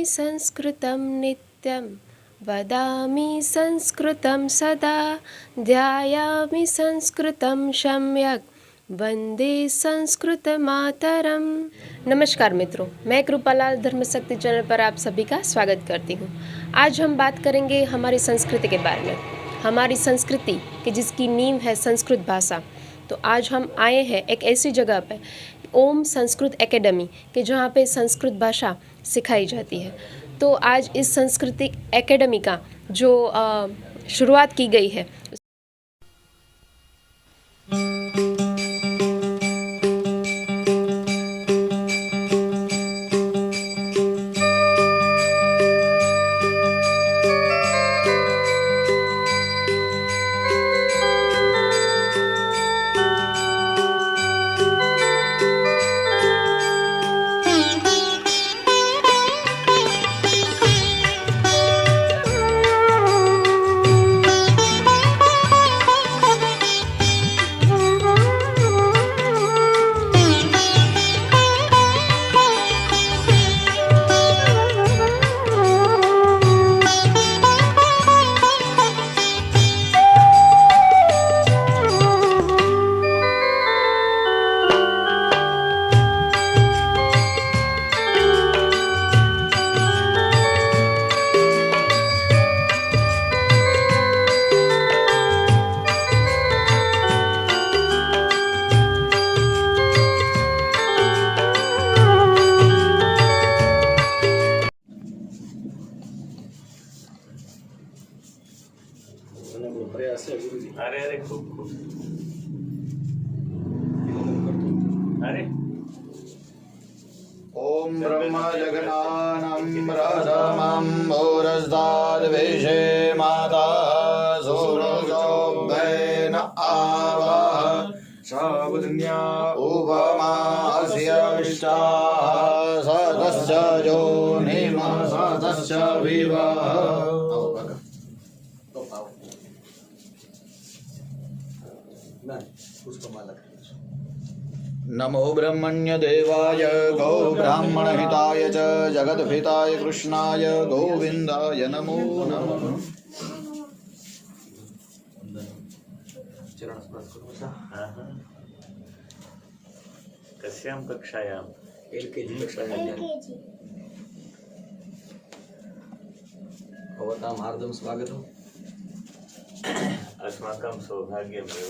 ध्यायामि संस्कृतं नित्यं वदामि संस्कृतं सदा ध्यायामि संस्कृतं सम्यक वंदे संस्कृत मातरम। नमस्कार मित्रों, मैं कृपालाल धर्मशक्ति चैनल पर आप सभी का स्वागत करती हूँ। आज हम बात करेंगे हमारी संस्कृति के बारे में, हमारी संस्कृति कि जिसकी नींव है संस्कृत भाषा। तो आज हम आए हैं एक ऐसी जगह पे, ओम संस्कृत एकेडमी के जहाँ पे संस्कृत भाषा सिखाई जाती है। तो आज इस सांस्कृतिक एकेडमी का जो शुरुआत की गई है, अरे अरे खूप खूप अरे ओम ब्रह्म जगन्नाथं प्रथमं भूरस्ताद्वेषे माता सूरजोऽभ्येन आवः सावधन्या उपमास्य विष्टाः सतस्य योनिमा सतस्य विवाह। नमो ब्रह्मण्य देवाय गौ ब्राह्मण हिताय च जगद्भिताय कृष्णाय गोविंदाय नमो नमः। कस्यां कक्षायां? LKG कक्षायां। भवतां हार्दं स्वागतम्। अस्माकं सौभाग्यमेव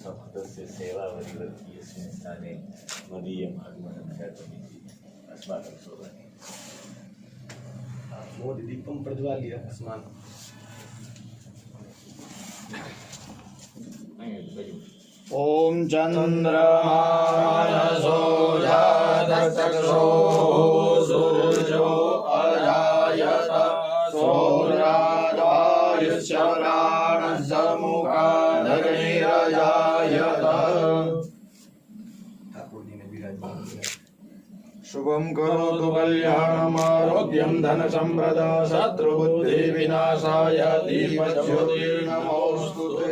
संस्कृतस्य सेवावरिवर्ति अस्मिन् स्थाने मदीयम् आगमनं जातमिति अस्माकं सौभाग्यम्। मोदी दीपं प्रज्वाल्य अस्मान् ओम चंद्रमानसो जातचक्षो सूर्यो अजायत सौर्यादायुष्य प्राणसमुखादग्निरजायत। शुभं करोतु कल्याणम् आरोग्यं धनसम्पदा शत्रुबुद्धिविनाशाय दीपज्योतिर्नमोऽस्तुते।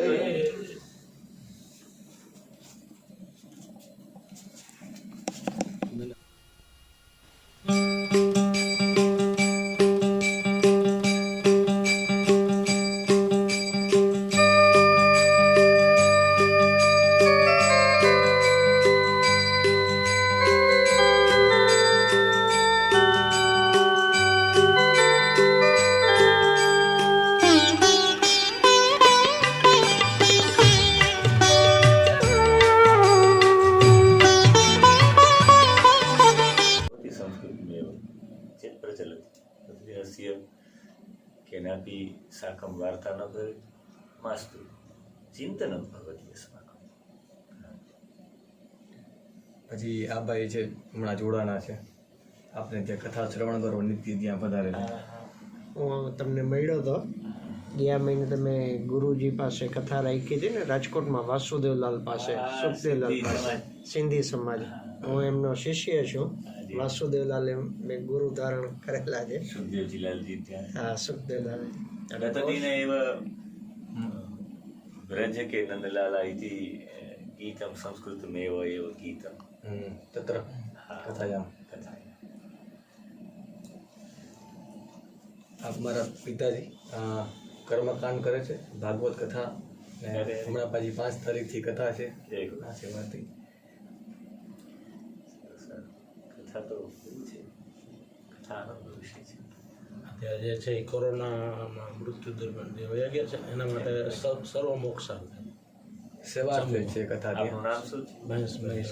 केनापि साकं वार्ता न भवेत्, मास्तु चिन्तनं भवति अस्माकं। પછી આ ભાઈ છે હમણાં જોડાના છે, આપને ત્યાં કથા શ્રવણ કરો નિત્ય ત્યાં પધારે છે। હું તમને મળ્યો હતો ગયા મહિને, તમે ગુરુજી પાસે કથા રાખી હતી ને રાજકોટમાં, વાસુદેવલાલ પાસે, સુખદેવલાલ પાસે, સિંધી સમાજ। હું એમનો શિષ્ય છું। વાસુદેવલાલે મેં ગુરુ ધારણ કરેલા છે। સુખદેવજીલાલજી ત્યાં? હા, સુખદેવલાલ। गतदिने एव ब्रज के नन्दलाला इति गीतं संस्कृतमेव एव गीतं तत्र कथायां આપ મારા પિતાજી કર્મકાંડ કરે છે, ભાગવત કથા ને હમણાં પાછી 5 તારીખથી કથા છે જય ગુરુ. આ સેવાથી. કથા તો એવું છે, કથા આનંદ વિષય છે. અત્યારે જે છે એ કોરોનામાં મૃત્યુ દરમિયાન જે વયા ગયા છે એના માટે સર્વ મોક્ષ સેવાર્થ છે કથા ત્યાં. આપનું નામ શું છે? મહેશભાઈ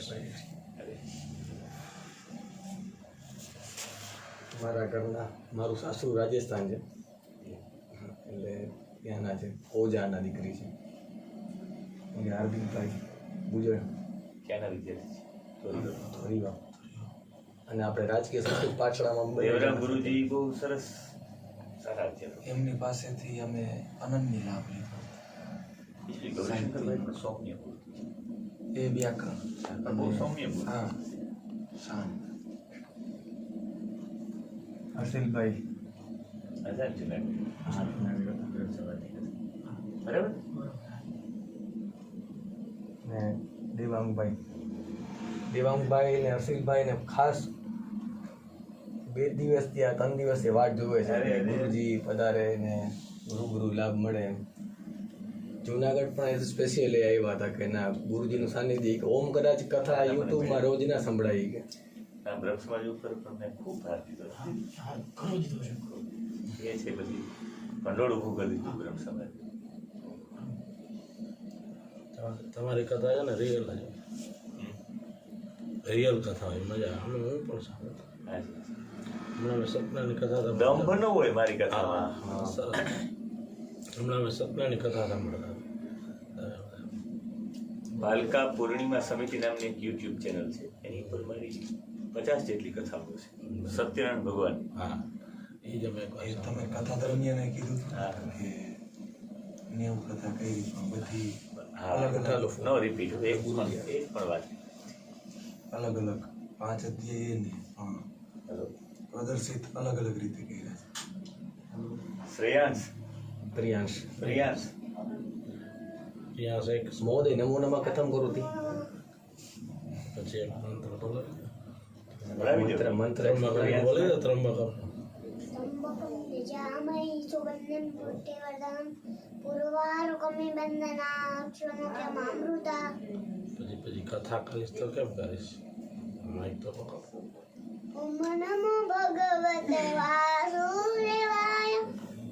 મારા ઘરના મારું સાસુ રાજસ્થાન છે, એટલે ત્યાંના છે, ઓજાના દીકરી છે. અને હાર્દિકભાઈ ગુજર ક્યાંના વિદ્યાર્થી છે? ધોરીવા. અને આપણે રાજકીય સંસ્કૃત પાઠશાળામાં દેવરામ ગુરુજી બહુ સરસ સારા છે. એમની પાસેથી અમે અનન્ય લાભ લીધો. શ્રી ગૌરીશંકરભાઈ પણ સૌમ્ય મૂર્તિ છે. એ વ્યાકરણ બહુ સૌમ્ય મૂર્તિ. હા શાંત. હર્ષિલભાઈ આઝાદ છે મેમ. બરાબર. ને દેવાંગભાઈ ને હર્ષિલભાઈ ને ખાસ 2 દિવસ ત્યાં 3 દિવસથી વાટ જોવે છે અરે, અરે. ગુરુજી પધારે ને રૂબરૂ લાભ મળે એમ. જુનાગઢ પણ સ્પેશિયલી આવ્યા હતા કે ના ગુરુજીનું સાનિધ્ય કે ઓમ કદાચ કથા યુટ્યુબમાં રોજ ના સંભળાઈ કે આ બ્રહ્મ સમાજ ઉપર પણ મેં ખૂબ ભાર દીધો છે. એ છે બધી ભંડોળ ઊભું કરી દીધું બ્રહ્મ સમાજ. તમારી કથા છે ને રિયલ કથા હોય, મજા અમે હું પણ સાંભળતો. હાજી. હમણાં મેં સપનાની કથા દંભ ન હોય મારી કથામાં. હમણાં મેં સપનાની કથા સાંભળતા. બાલકા પૂર્ણિમા સમિતિ નામની એક યુટ્યુબ ચેનલ છે, એની ઉપર મારી 50 જેટલી કથાઓ છે. સત્યનારાયણ ભગવાન. હા એ જ અમે એ તમે કથા દરમિયાન કીધું હા. કે 90 કથા કરી પણ બધી હા, નો રિપીટ. એક પણ વાત. અલગ અલગ 5 અધ્યાય ને પણ પ્રદર્શિત અલગ અલગ રીતે કર્યા છે. શ્રેયાંશ પ્રિયાંશ પ્રિયાંશ ત્યાં એક મહોદય નમો નમઃ કથમ કરોતિ. પછી એક મંત્ર બોલે બોલાવી દો. મંત્ર બોલે ત્રંબકમ त्र्यम्बकं यजामहे सुगन्धिं पुष्टिवर्धनं पूर्वारुकमिव बन्धनाक्षणमुख्यमामृता પછી કથા કરીશ તો કેમ કરીશ? માઇક તો પકડ. ॐ नमो भगवते वासुदेवाय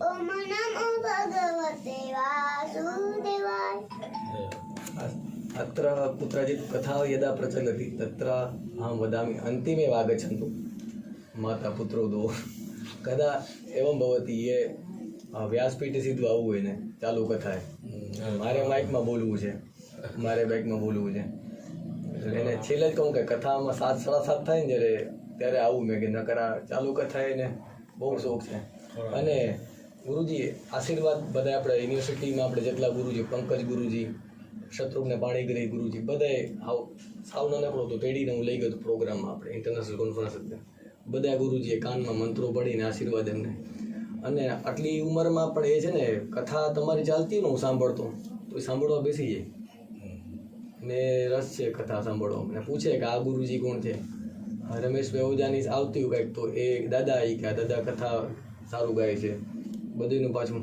ॐ नमो भगवते वासुदेवाय अत्र पुत्राजित् कथा यदा प्रचलति तत्र अहं वदामि अन्तिमे आगच्छन्तु माता पुत्रो द्वौ. कदा एवं भवति ये व्यासपीठे સીધું આવવું હોય ને ચાલુ કથા મારે માઇકમાં બોલવું છે, મારે બાઇકમાં બોલવું છે. એટલે એને છેલ્લે જ કહું કે કથામાં 7, 7:30 થાય ને ત્યારે આવું મેં કે નકર આ ચાલુ કથા એને બહુ શોખ છે. અને ગુરુજી આશીર્વાદ બધા આપણે યુનિવર્સિટીમાં આપણે જેટલા ગુરુજી, પંકજ ગુરુજી, શત્રુઘ્ન પાણીગ્રહી ગુરુજી, બધાએ સાવ નાનકડો તો તેડીને હું લઈ ગયો હતો પ્રોગ્રામમાં, આપણે ઇન્ટરનેશનલ કોન્ફરન્સ હતી. બધા ગુરુજીએ કાનમાં મંત્રો પડીને આશીર્વાદ એમને. અને આટલી ઉંમરમાં પણ એ છે ને કથા તમારી ચાલતી ને હું સાંભળતો તો એ સાંભળવા બેસી જાય ને રસ છે કથા સાંભળવા. અને પૂછે કે આ ગુરુજી કોણ છે? રમેશભાઈ ઓજાની આવતી હોય કંઈક તો એ દાદા કે આ દાદા કથા સારું ગાય છે. બધુંનું પાછું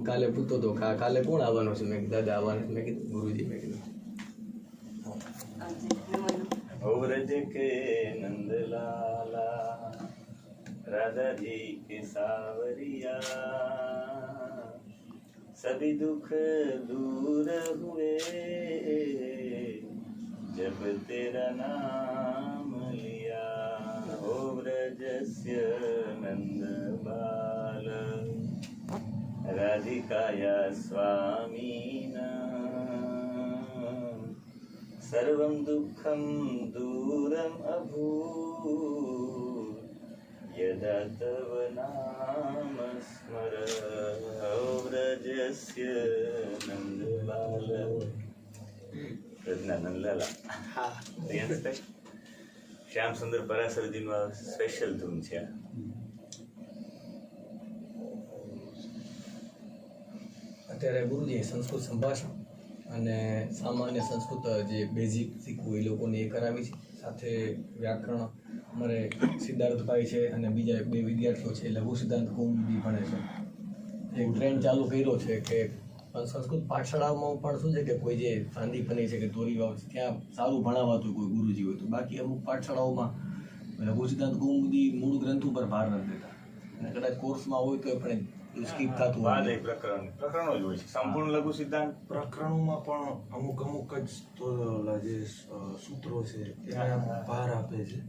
કાલે પૂછતો હતો કાલે કોણ આવવાનો છે? મેં કીધું દાદા આવવાના છે. મેં કીધું ગુરુજી. મેં કીધું व्रज के नंदलाला राधा जी के सावरिया सभी दुख दूर हुए जब तेरा नाम लिया ओ व्रजस्य नंद बाल राधिकाया स्वामीना सर्वं दुःखं दूरम् अभूत् यदा तव नाम स्मर व्रजस्य नन्दबाल. રજના નંદલાલા. શ્યામ સુંદર પરાશરજીનું આ સ્પેશિયલ ધૂન છે. અત્યારે ગુરુજી સંસ્કૃત સંભાષણ અને સામાન્ય સંસ્કૃત જે બેઝિક શીખવું એ લોકોને એ કરાવી છે. સાથે વ્યાકરણ અમારે સિદ્ધાર્થભાઈ છે અને બીજા 2 વિદ્યાર્થીઓ છે લઘુ સિદ્ધાંત કૌમુદી ભણે છે. એક ટ્રેન્ડ ચાલુ કર્યો છે કે સંસ્કૃત પાઠશાળામાં પણ શું છે કે કોઈ જે સાંદીપની છે કે તોરીવાવ છે ત્યાં સારું ભણાવાતું કોઈ ગુરુજી હોય તો, બાકી અમુક પાઠશાળાઓમાં લઘુ સિદ્ધાંત કૌમુદી મૂળ ગ્રંથ ઉપર ભાર નથી દેતા અને કદાચ કોર્સમાં હોય તો પણ સ્કીપ થતું બાદ હોય. એ પ્રકરણો જ હોય છે. સંપૂર્ણ લઘુ સિદ્ધાંત પ્રકરણોમાં પણ અમુક જ તો ઓલા જે સૂત્રો છે એને ભાર આપે છે.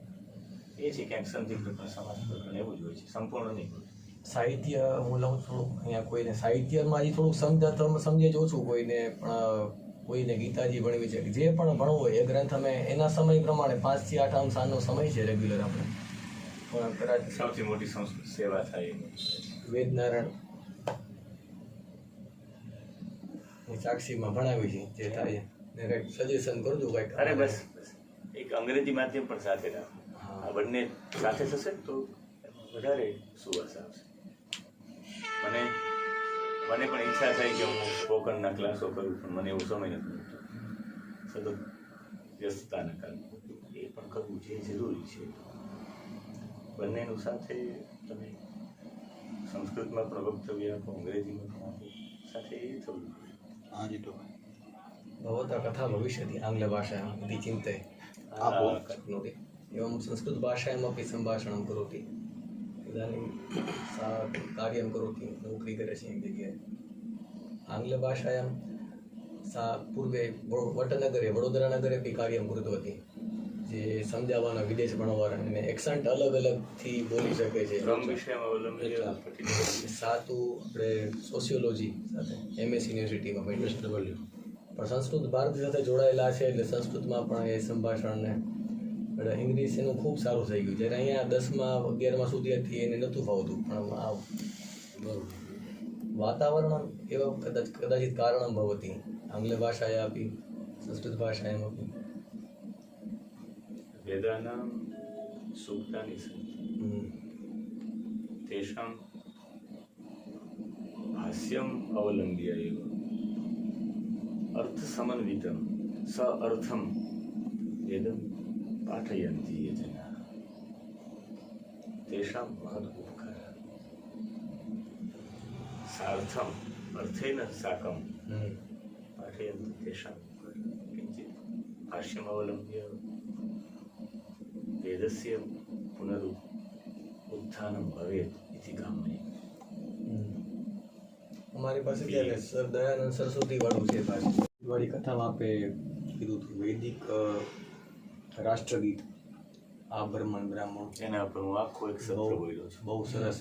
એ છે ક્યાંક સંધિ પ્રકરણ, સમાસ પ્રકરણ એવું જ હોય છે, સંપૂર્ણ નહીં હોય. સાહિત્ય હું લઉં છું અહીંયા કોઈને સાહિત્યમાં હજી થોડુંક સમજે જ ઓછું, કોઈને ગીતાજી ભણવી છે, જે પણ ભણવું હોય એ ગ્રંથ અમે એના સમય પ્રમાણે 5 થી 8 અંશાનો સમય છે રેગ્યુલર આપણે. પણ કદાચ સૌથી મોટી સંસ્કૃત સેવા થાય એની. વેદનારાયણ સાક્ષીમાં ભણાવી છે જે થાય ને કંઈક સજેશન કરજો કંઈક. અરે બસ એક અંગ્રેજી માધ્યમ પણ સાથે રાખો. આ બંને સાથે થશે ને તો વધારે સુવાસ આવશે. મને પણ ઈચ્છા થઈ કે હું સ્પોકનના ક્લાસો કરું, પણ મને એવો સમય નથી મળતો સતત વ્યસ્તતાના કારણે. એ પણ કરવું જે જરૂરી છે. બંનેનું સાથે તમે સંસ્કૃતમાં પણ વક્તવ્ય આપો, અંગ્રેજીમાં પણ આપો, સાથે એ થવું જોઈએ. હાજી તો भवतः कथा भविष्यति आङ्ग्लभाषायाम् इति चिन्तये शक्नोति. एवं संस्कृतभाषायामपि सम्भाषणं करोति. इदानीं सा कार्यं करोति, नौकरी करे છે એક જગ્યાએ. आङ्ग्लभाषायां सा पूर्वे वटनगरे वडोदरानगरे अपि कार्यं कृतवती. જે સમજાવવાના વિદેશ ભણવાના અને એક્સન્ટ અલગ અલગથી બોલી શકે છે. સાતું આપણે સોશિયોલોજી સાથે MS યુનિવર્સિટીમાં ભણી પણ સંસ્કૃત ભારતી સાથે જોડાયેલા છે એટલે સંસ્કૃતમાં પણ એ સંભાષણને એટલે ઇંગ્લિશ એનું ખૂબ સારું થઈ ગયું. જ્યારે અહીંયા 10માં 11માં સુધી હતી એને નહોતું ફાવતું, પણ આ વાતાવરણ એવા કદાચિત કારણમ ભવતી આંગ્લ ભાષાયા अपि સંસ્કૃત ભાષાયાम् अपि. વેદાનાં સૂક્તાની સંતિ તેષાં ભાષ્યમ અવલંબ્ય એવ અર્થ સમન્વિતમ સ અર્થમ વેદમ પાઠયંતિ યે જનાઃ તેષાં મહદ ઉપકાર સાર્થમ અર્થેન સાકમ પાઠયંતિ તેષાં ઉપકાર કિંચિત ભાષ્યમ અવલંબ્ય વેદસ્ય પુનરુત્થાનમ ભવેત ઇતિ કામયે. અમારી પાસે ત્યારે સર દયાનંદ સરસ્વતી વાળું છે વાળી કથામાં આપે કીધું હતું વૈદિક રાષ્ટ્રગીત આ બ્રહ્મણ બ્રાહ્મણ એના પર હું આખો એક સત્ર બોલ્યો છું. બહુ સરસ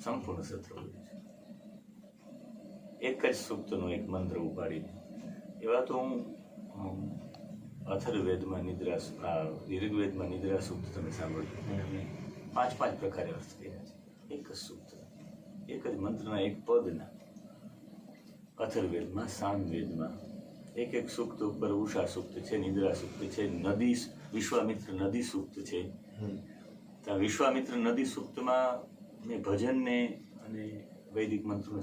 સંપૂર્ણ સત્ર બોલ્યો છું. એક જ સૂક્તનો એક મંત્ર ઉપાડીને. એવા તો હું અથર્વવેદમાં નિદ્રા, ઋગ્વેદમાં નિદ્રા સૂક્ત તમે સાંભળ્યું, 5 પ્રકારે અર્થ કર્યા છે એક જ સૂક્ત, એક જ મંત્રના એક પદના. અથર્વવેદમાં, સામવેદમાં એક સૂક્ત ઉપર ઉષા સૂક્ત છે, નિદ્રા સૂક્ત છે, નદી વિશ્વામિત્ર નદી સૂક્ત છે. ત્યાં વિશ્વામિત્ર નદી સૂક્તમાં મેં ભજનને અને વૈદિક મંત્રોને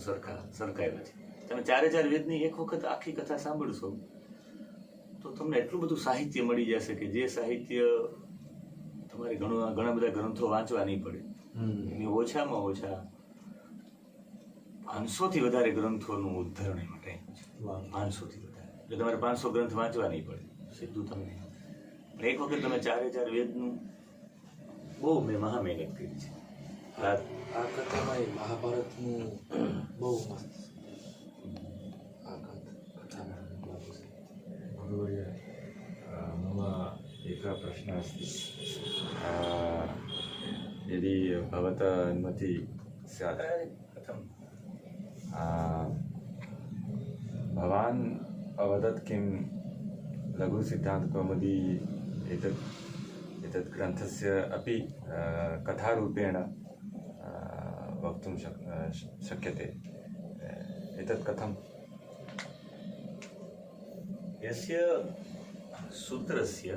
સરખાવ્યા છે. તમે 4 વેદની એક વખત આખી કથા સાંભળશો તો તમને એટલું બધું સાહિત્ય મળી જશે કે જે સાહિત્ય તમારે ઘણા બધા ગ્રંથો વાંચવા નહીં પડે. એની ઓછામાં ઓછા 500થી વધારે ગ્રંથોનું ઉદ્ધરણ એમાં ટાઈમ છે. 500થી વધારે એટલે તમારે 500 ગ્રંથ વાંચવા નહીં પડે, સીધું તમને. એક વખત તમે 4 વેદનું બહુ મેં મહા મહેનત કરી છે. આ કથામાં એ મહાભારતનું બહુ મસ્ત આ કથામાં. भगवर्य मम एकः प्रश्नः अस्ति. यदि भवतः अनुमतिः स्यात्, कथं भवान् अवदत् किं लघुसिद्धान्तकौमुदी एतत् ग्रन्थस्य अपि कथारूपेण वक्तुं शक्यते. एतत् कथं? यस्य सूत्रस्य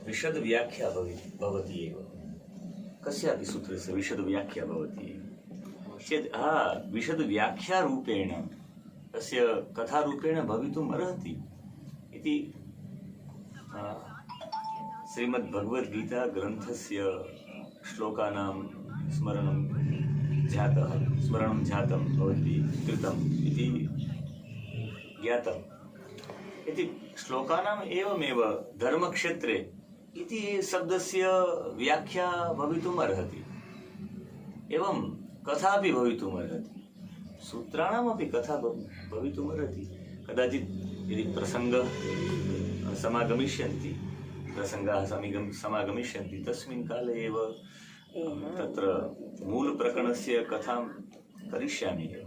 विशद व्याख्या भवति एव. कस्यापि सूत्रस्य विशद व्याख्या भवति चेत् विशद व्याख्यारूपेण तस्य कथारूपेण भवितुम् अर्हति इति श्रीमद्भगवद्गीता ग्रन्थस्य श्लोकानां स्मरणं जातं भवद्भिः कृतम् इति ज्ञातम् इति श्लोकानाम् एवमेव धर्मक्षेत्रे इति शब्दस्य व्याख्या भवितुम् अर्हति, एवं कथापि भवितुम् अर्हति, सूत्राणामपि कथा भवितुम् अर्हति। कदाचित् यदि प्रसङ्गाः समागमिष्यन्ति तस्मिन् काले एव तत्र मूलप्रकरणस्य कथां करिष्यामि एव।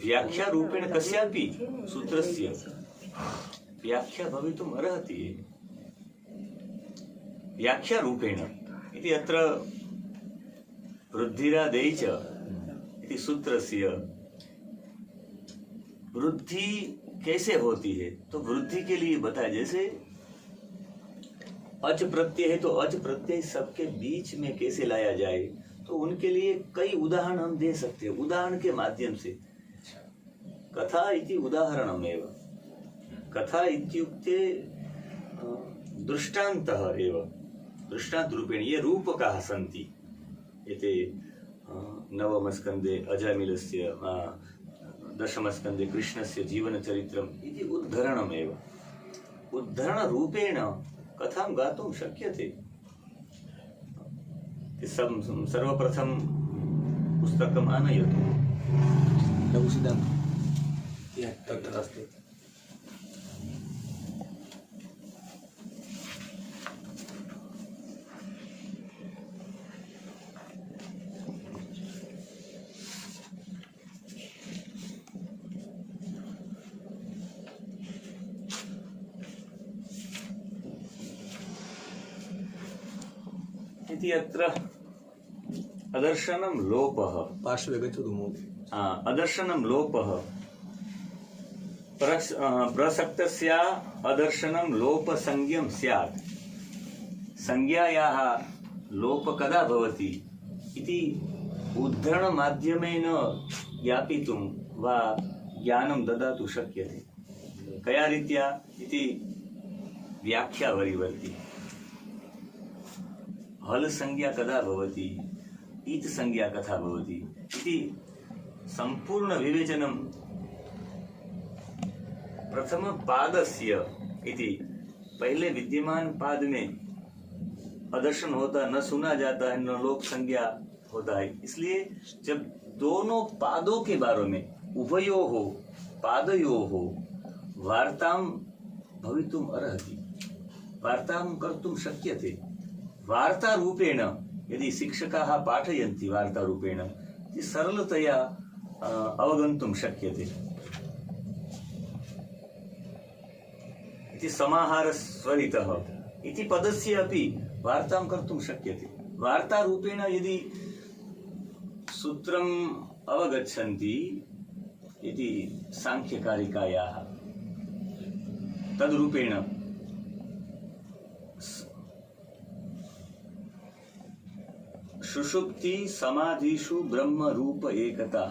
व्याख्यारूपेण कस्यापि सूत्रस्य व्याख्या भवितुम् अर्हति। व्याख्यारूपेण इति अत्र वृद्धिरादेय च इति सूत्रस्य वृद्धि कैसे होती है, तो वृद्धि के लिए बताया, जैसे अच प्रत्यय है तो अच प्रत्यय सबके बीच में कैसे लाया जाए, तो उनके लिए कई उदाहरण हम दे सकते हैं। उदाहरण के माध्यम से कथा इति उदाहरणमेव, कथा इत्युक्ते दृष्टान्तः एव, दृष्टान्तरूपेण ये रूपकाः सन्ति। एते नवमस्कन्धे अजामिलस्य, दशमस्कन्धे कृष्णस्य जीवनचरित्रम् इति उद्धरणमेव। उद्धरणरूपेण कथां गातुं शक्यते। सर्वप्रथम पुस्तकम् आनयतु, लघुसिद्धान्तः तत्र अस्ति। इति अत्र अदर्शनं लोपः, पार्श्वे गच्छतु महोदय। अदर्शनं लोपः प्रसक्तस्य अदर्शनं लोपसंज्ञं स्यात्। संज्ञायाः लोप कदा भवति इति उद्धरणमाध्यमेन ज्ञापितुं वा ज्ञानं ददातुं शक्यते। कया रीत्या इति व्याख्या वरीवर्ति। हल संज्ञा कदा भवति, ईत् संज्ञा कथा भवति इति संपूर्ण विवेचनं प्रथम पादस्य इति पहले विद्यमान पाद में अदर्शन होता, न सुना जाता है, न लोक संज्ञा होता है। इसलिए जब दोनों पादों के बारे में उभयोः पादयोः वार्तां भवितुम् अर्हति, वार्तां कर्तुं शक्यते। वार्तारूपेण यदि शिक्षकाः पाठयन्ति वार्तारूपेण सरलतया अवगन्तुं शक्यते। इति समाहारस्वरितः इति पदस्य अपि वार्तां कर्तुं शक्यते। वार्तारूपेण यदि सूत्रम् अवगच्छन्ति इति सांख्यकारिकायाः, तद्रूपेण सुषुप्ति समाधिषु ब्रह्म रूप एकता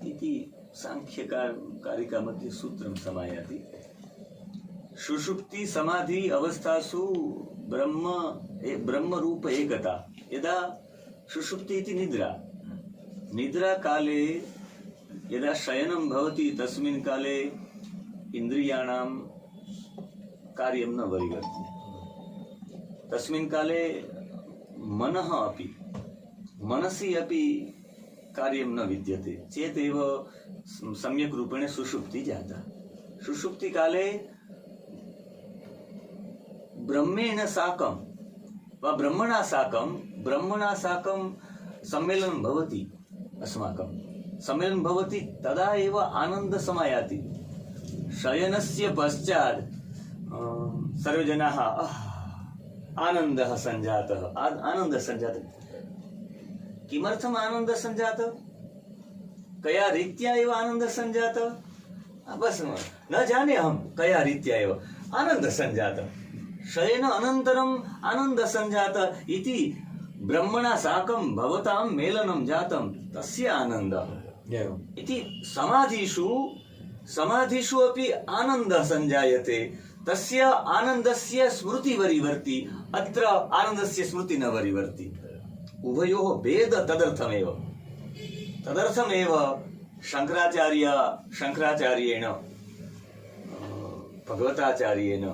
इति सांख्यकारिका मध्ये सूत्रं समायाति। सुषुप्ति समाधि अवस्थासु ब्रह्म रूप एकता। यदा सुषुप्ति इति निद्रा काले यदा शयनं भवति तस्मिन् काले इन्द्रियाणां कार्यं न वरीवर्ति। तस्मिन् काले मनसि अपि कार्यं न विद्यते चेदेव सम्यक् रूपेण सुषुप्ति जाता। सुषुप्ति काले ब्रह्मेण साकं वा ब्रह्मणा साकं सम्मेलनं भवति। अस्माकं सम्मेलनं भवति, तदा एव आनन्दः समायाति। शयनस्य पश्चात् सर्वे जनाः आनन्दः सञ्जातः। किमर्थम् आनन्दः सञ्जातः? कया रीत्या एव आनन्दः सञ्जातः? बस न जाने अहं कया रीत्या एव आनन्दः सञ्जातः। शयन अनन्तरम् आनन्दः सञ्जातः इति ब्रह्मणा साकं भवतां मेलनं जातं, तस्य आनन्दः। एवम् इति समाधिषु अपि आनन्दः सञ्जायते, तस्य आनन्दस्य स्मृति वरीवर्ति, अत्र आनन्दस्य स्मृति न वरीवर्ति। उभयोः भेद तदर्थमेव शङ्कराचार्येण भगवताचार्येण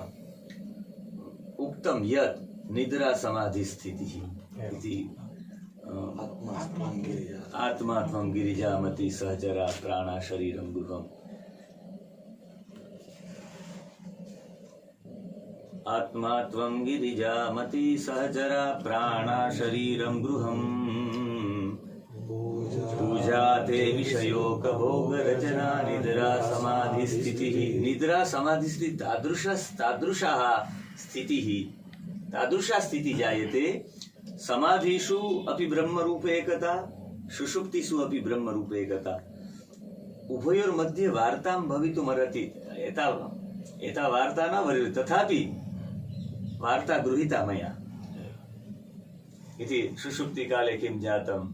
उक्तं यत् निद्रा समाधि स्थितिः इति। आत्मा त्वं गिरिजामति सहचरा प्राणा शरीरं गृहम्। आत्मा त्वं गिरिजामति सहचरा प्राणा शरीरं गृहम्। पूजा ते विषयोकभोग रचना निद्रा समाधि स्थितिः। निद्रा समाधि स्थितिः तादृशा स्थितिः जायते। समाधिषु अपि ब्रह्मरूप एकता, सुषुप्तिषु अपि ब्रह्मरूप एकता। उभयोर्मध्ये वार्तां भवितुमर्हति। एता वार्ता न वर्तते, तथापि वार्ता गृहीता मया इति। सुषुप्तिकाले किं जातं,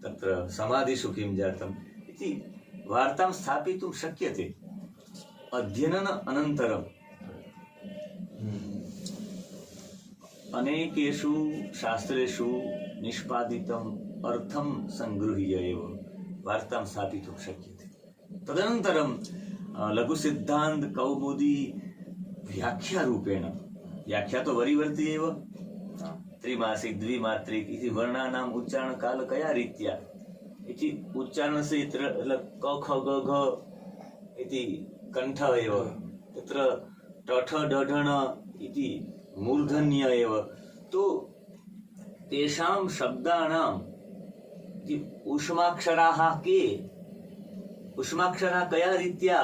तत्र समाधिषु किं जातम् इति वार्तां स्थापितुं शक्यते अध्ययन अनन्तरम्। अनेकेषु शास्त्रेषु निष्पादितम् अर्थं संगृह्य एव वार्तां स्थापितुं शक्यते। तदनन्तरं लघुसिद्धान्त कौमुदी व्याख्यारूपेण, व्याख्या तो वरीवर्ति एव, त्रिमासिक द्विमात्रिक इति वर्णानाम् उच्चारणकाल कया रीत्या इति उच्चारणस्य यत्र क ख ग घ इति कण्ठ एव, तत्र टठ डढण इति मूर्धन्य एव। तो तेषां शब्दानां ऊष्माक्षराः के, ऊष्माक्षराः कया रीत्या,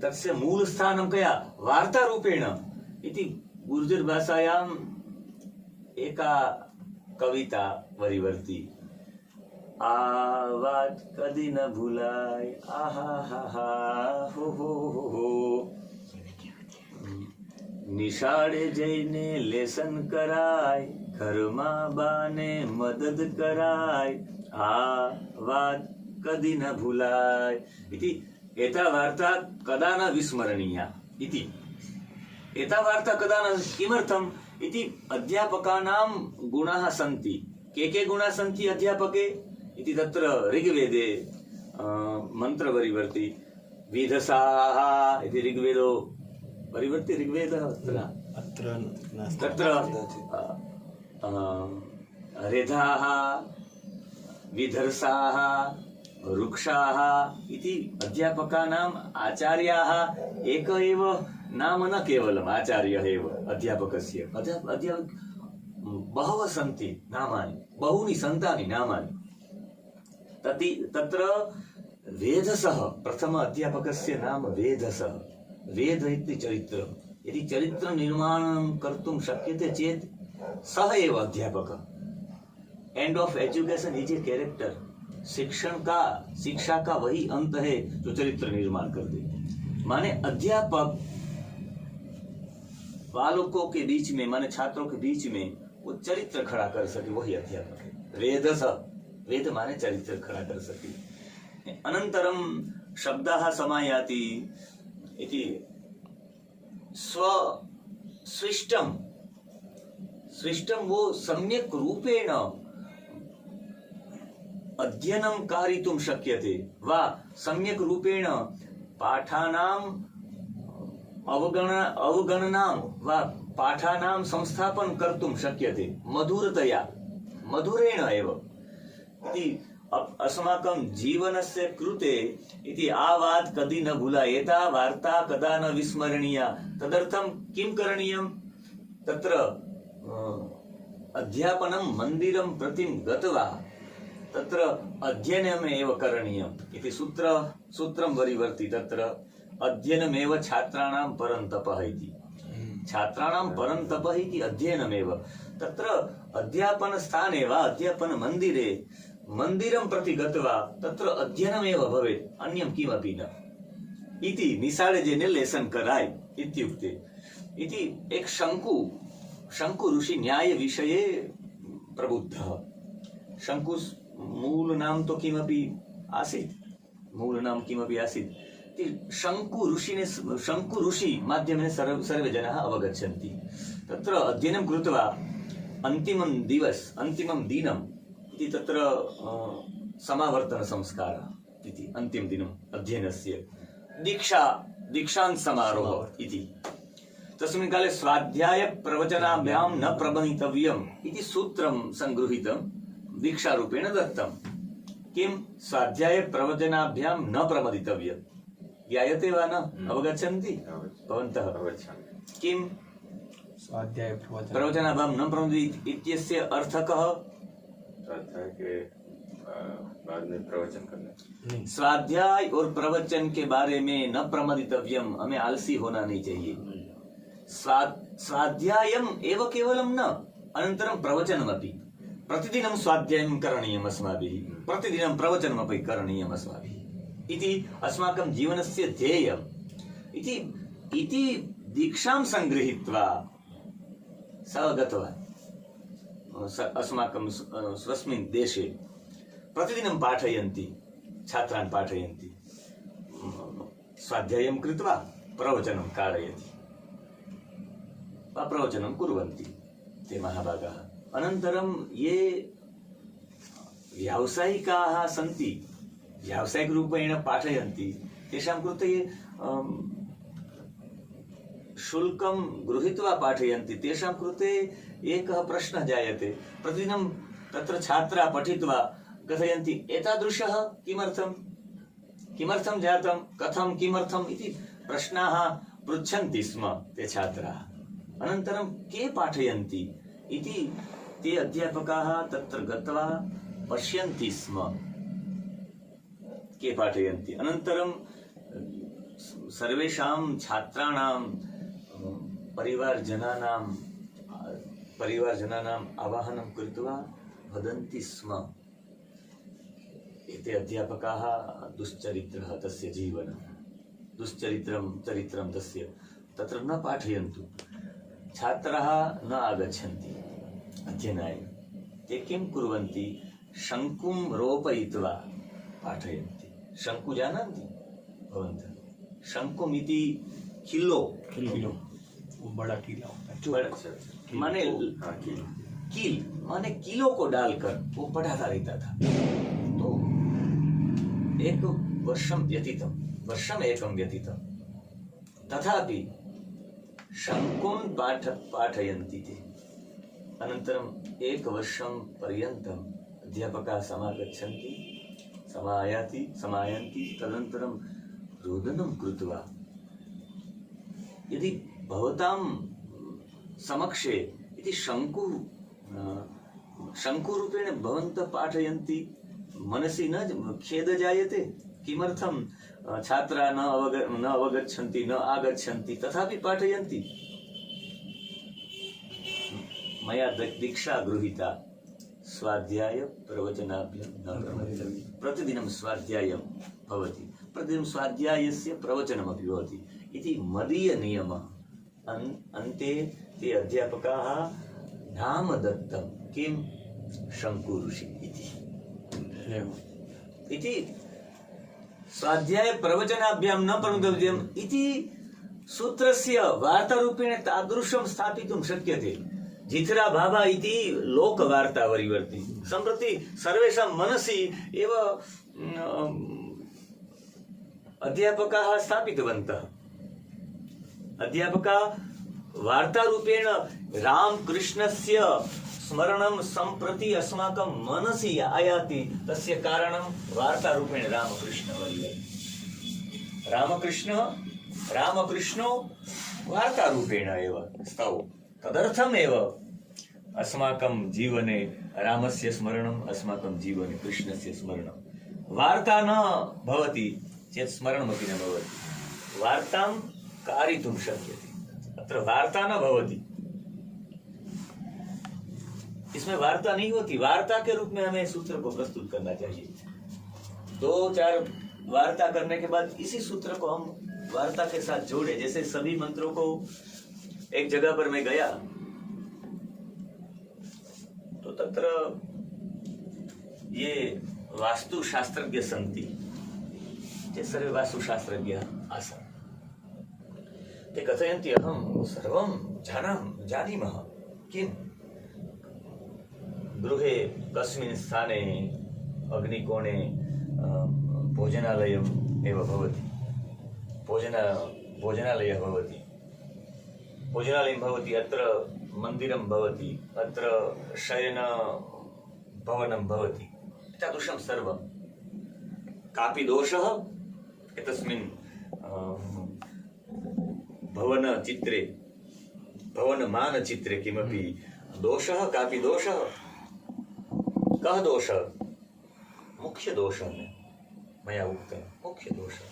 तस्य मूलस्थानं कया वार्तारूपेण इति गुर्जरभाषायाम् एका कविता वरीवर्ति। आवाज कदी न भुलाय आहा हा हा हो हो हो हो। निशाळे जैने लेसन कराय, घरमा बाने मदद कराय, आवाज कदी न भुलाय इति। एता वार्ता कदा न विस्मरणीया इति। एता वार्ता कदा न, किमर्थम् इति अध्यापकानां गुणाः सन्ति। के गुणाः सन्ति अध्यापके इति तत्र ऋग्वेदे मन्त्रवरीवर्ति। विधसाः इति ऋग्वेदो वरीवर्ति। ऋग्वेदः तत्र रेधाः, विधर्साः, वृक्षाः इति अध्यापकानाम् आचार्याः एक एव नाम, न केवलम् आचार्यः एव अध्यापकस्य। अध्यापक बहवः सन्ति नामानि, बहूनि सन्तानि नामानि। तत्र वेदसः, प्रथम अध्यापकस्य नाम वेदसः। वेद इति चरित्रम्। यदि चरित्रनिर्माणं कर्तुं शक्यते चेत् सः एव अध्यापकः। End of education is a character. शिक्षा का वही अंत है जो चरित्र निर्माण कर दे। माने अध्यापक बालकों के बीच में, माने छात्रों के बीच में वो चरित्र खड़ा कर सके, वही अध्यापक है। वेद माने चरित्र खड़ा कर सके। अनंतरम शब्दाः समायाति इति स्विष्टम वो सम्यक रूपेण अध्ययनं कारितुं शक्यते वा सम्यक रूपेण पाठानां अवगणनां वा पाठानां संस्थापनं कर्तुं शक्यते मधुरेण एव इति। अस्माकं जीवनस्य कृते इति आवाद कदी न भूलायेता, वार्ता कदा न विस्मरणीया। तदर्थं किं करणीयं, तत्र अध्यापनं मन्दिरं प्रति गत्वा तत्र अध्ययनमेव करणीयम् इति सूत्रं वरीवर्ति। तत्र अध्ययनमेव छात्राणां परन्तपः इति। छात्राणां परन्तपः इति अध्ययनमेव। तत्र अध्यापनस्थाने वा अध्यापनमन्दिरे मन्दिरं प्रति गत्वा तत्र अध्ययनमेव भवेत्, अन्यं किमपि न इति। निशाळे जेने लेसन कराय इत्युक्ते इति। एक शंकु ऋषि न्याय विषये प्रबुद्धः। मूलनाम तो किमपि आसीत्, मूलनाम किमपि आसीत्। शङ्कु ऋषि माध्यमेन सर्वे जनाः अवगच्छन्ति। तत्र अध्ययनं कृत्वा अन्तिमं दिनम् इति तत्र समावर्तनसंस्कारः इति अन्तिमं दिनम् अध्ययनस्य दीक्षान्त समारोहः इति। तस्मिन् काले स्वाध्याय प्रवचनाभ्यां न प्रबन्धितव्यम् इति सूत्रं सङ्गृहीतं दीक्षारूपेण दत्तं। किं स्वाध्याय प्रवचनाभ्यां न प्रबन्धितव्यम्? ज्ञायते वा न? अवगच्छन्ति भवन्तः? किं स्वाध्याय प्रवचनाभ्यां न प्रबन्धित इत्यस्य अर्थः कः? बाद में प्रवचन करना। स्वाध्याय और प्रवचन के बारे में न प्रमदितव्यम, हमें आलसी होना नहीं चाहिए। स्वाध्यायम एव केवलं न, अनन्तरं प्रवचनमपि। प्रतिदिनं स्वाध्यायं करणीयम् अस्माभिः, प्रतिदिनं प्रवचनमपि करणीयम् अस्माभिः इति अस्माकं जीवनस्य ध्येयम् इति दीक्षां सङ्गृहीत्वा सः गतवान् अस्माकं स्वस्मिन् देशे। प्रतिदिनं पाठयन्ति, छात्रान् पाठयन्ति, स्वाध्यायं कृत्वा प्रवचनं कारयति वा प्रवचनं कुर्वन्ति ते महाभागाः। अनन्तरं ये व्यावसायिकाः सन्ति, व्यावसायिकरूपेण पाठयन्ति, तेषां कृते शुल्कं गृहीत्वा पाठयन्ति, तेषां कृते एकः प्रश्नः जायते। प्रतिदिनं तत्र छात्राः पठित्वा कथयन्ति, एतादृशः किमर्थं जातं, कथं किमर्थम् इति प्रश्नाः पृच्छन्ति स्म ते छात्राः। अनन्तरं के पाठयन्ति इति ते अध्यापकाः तत्र गत्वा पश्यन्ति स्म के पाठयन्ति। अनन्तरं सर्वेषां छात्राणां परिवारजनानाम् आवाहनं कृत्वा वदन्ति स्म, एते अध्यापकाः दुश्चरित्रः तस्य जीवनं, चरित्रं तस्य तत्र न पाठयन्तु। छात्राः न आगच्छन्ति अध्ययनाय, ते किं कुर्वन्ति, शङ्कुं रोपयित्वा पाठयन्ति। शङ्कु जानन्ति भवन्तः? शङ्कुम् इति किलो बड़ा किला माने कील माने किलो को डालकर वो पढ़ाता रहता था। तो एक वर्षम एकम व्यतीतम, तथापि शङ्कुं पाठयन्ति ते। अनन्तरम् एकवर्षं पर्यन्तम् अध्यापकाः समागच्छन्ति, समायान्ति, तदनन्तरं रोदनं कृत्वा, यदि भवतां समक्षे इति शङ्कुरूपेण भवन्तः पाठयन्ति, मनसि न खेद जायते? किमर्थं छात्राः न अवगच्छन्ति, न आगच्छन्ति, तथापि पाठयन्ति? मया दीक्षा गृहीता, स्वाध्याय प्रवचनाभ्यां न प्रवचनं। प्रतिदिनं स्वाध्यायं भवति, प्रतिदिनं स्वाध्यायस्य प्रवचनमपि भवति इति मदीयनियमः। अन्ते ते अध्यापकाः नाम दत्तं, किं शङ्कु ऋषि इति। स्वाध्याय प्रवचनाभ्यां न प्रवक्तव्यम् इति सूत्रस्य वार्तारूपेण तादृशं स्थापितुं शक्यते। जिथरा भाभा इति लोकवार्ता परिवर्ति। सम्प्रति सर्वेषां मनसि एव अध्यापकाः स्थापितवन्तः। अध्यापकाः वार्तारूपेण रामकृष्णस्य स्मरणं सम्प्रति अस्माकं मनसि आयाति, तस्य कारणं वार्तारूपेण रामकृष्णो वार्तारूपेण एव स्तौ। तदर्थमेव अस्माकं जीवने रामस्य स्मरणम्, अस्माकं जीवने कृष्णस्य स्मरणं। वार्ता न भवति चेत् स्मरणमपि न भवति। वार्तां कारितुं शक्यते, अत्र वार्ता न भवति, इसमें वार्ता नहीं होती। वार्ता के रूप में हमें सूत्र को प्रस्तुत करना चाहिए। 2-4 वार्ता करने के बाद इसी सूत्र को हम वार्ता के साथ जोड़े। जैसे सभी मंत्रों को, एक जगह पर मैं गया तो तत्र ये वास्तुशास्त्रज्ञ सन्ति, ते सर्वे वास्तुशास्त्रज्ञाः आसन्। ते कथयन्ति अहं सर्वं जानीमः, किं गृहे कस्मिन् स्थाने अग्निकोणे भोजनालयम् एव भवति, भोजनालयः भवति, भोजनालयं भवति, अत्र मन्दिरं भवति, अत्र शयनभवनं भवति, तादृशं सर्वं। कापि दोषः एतस्मिन् भवनचित्रे, भवनमानचित्रे किमपि दोषः, कापि दोषः, कः दोषः? मुख्यदोषः मया उक्तं, मुख्यदोषः।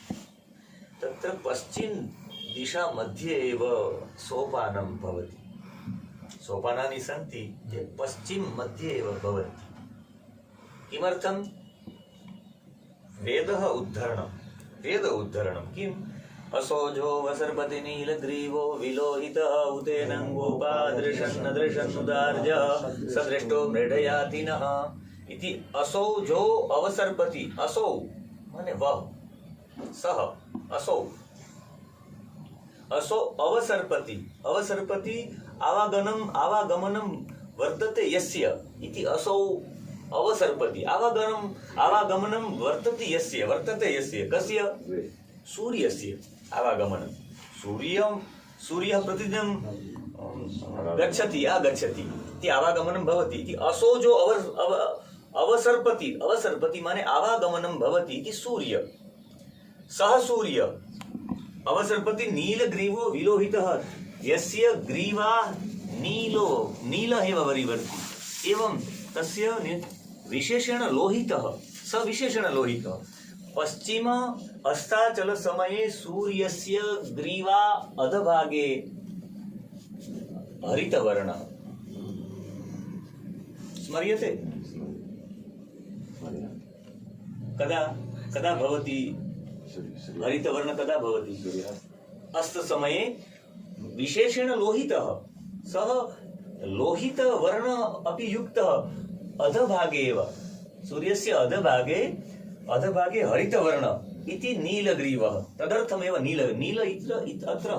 तत्र पश्चिम दिशा मध्ये एव सोपानं भवति, सोपानानि सन्ति, ते पश्चिम मध्ये एव भवन्ति। किमर्थं? वेद उद्धरणं किम्? असोजो वसर्पति नीलग्रीवो विलोहितः उतेनं गोपादृशन्नदृशन्नुदार्जः सदृष्टो मृडयाति नः इति। असौ जो अवसर्पति, असौ माने वह, सः, असौ अवसर्पति, अवसर्पति आवागमनं वर्तते यस्य इति। असौ अवसर्पति, आवागमनं वर्तते यस्य, कस्य? सूर्यस्य आवागमनं। सूर्यः प्रतिदिनं गच्छति आगच्छति इति आवागमनं भवति इति। असौ जो अवसर्पति माने आवागमनं भवति इति सूर्य, सः सूर्य अवसर्पति नीलग्रीवो विलोहितः, यस्य ग्रीवा नीलः एव परिवर्ति, एवं तस्य विशेषेण लोहितः, स विशेषेण लोहितः। पश्चिम अस्ताचल समये सूर्यस्य ग्रीवा अधभागे हरितवर्णः स्मर्यते? कदा भवति हरितवर्ण? कदा भवति? अस्तसमये विशेषेण लोहितः, सः लोहितवर्ण अपि युक्तः अधभागे एव, सूर्यस्य अधभागे हरितवर्ण इति नीलग्रीवः। तदर्थमेव नील अत्र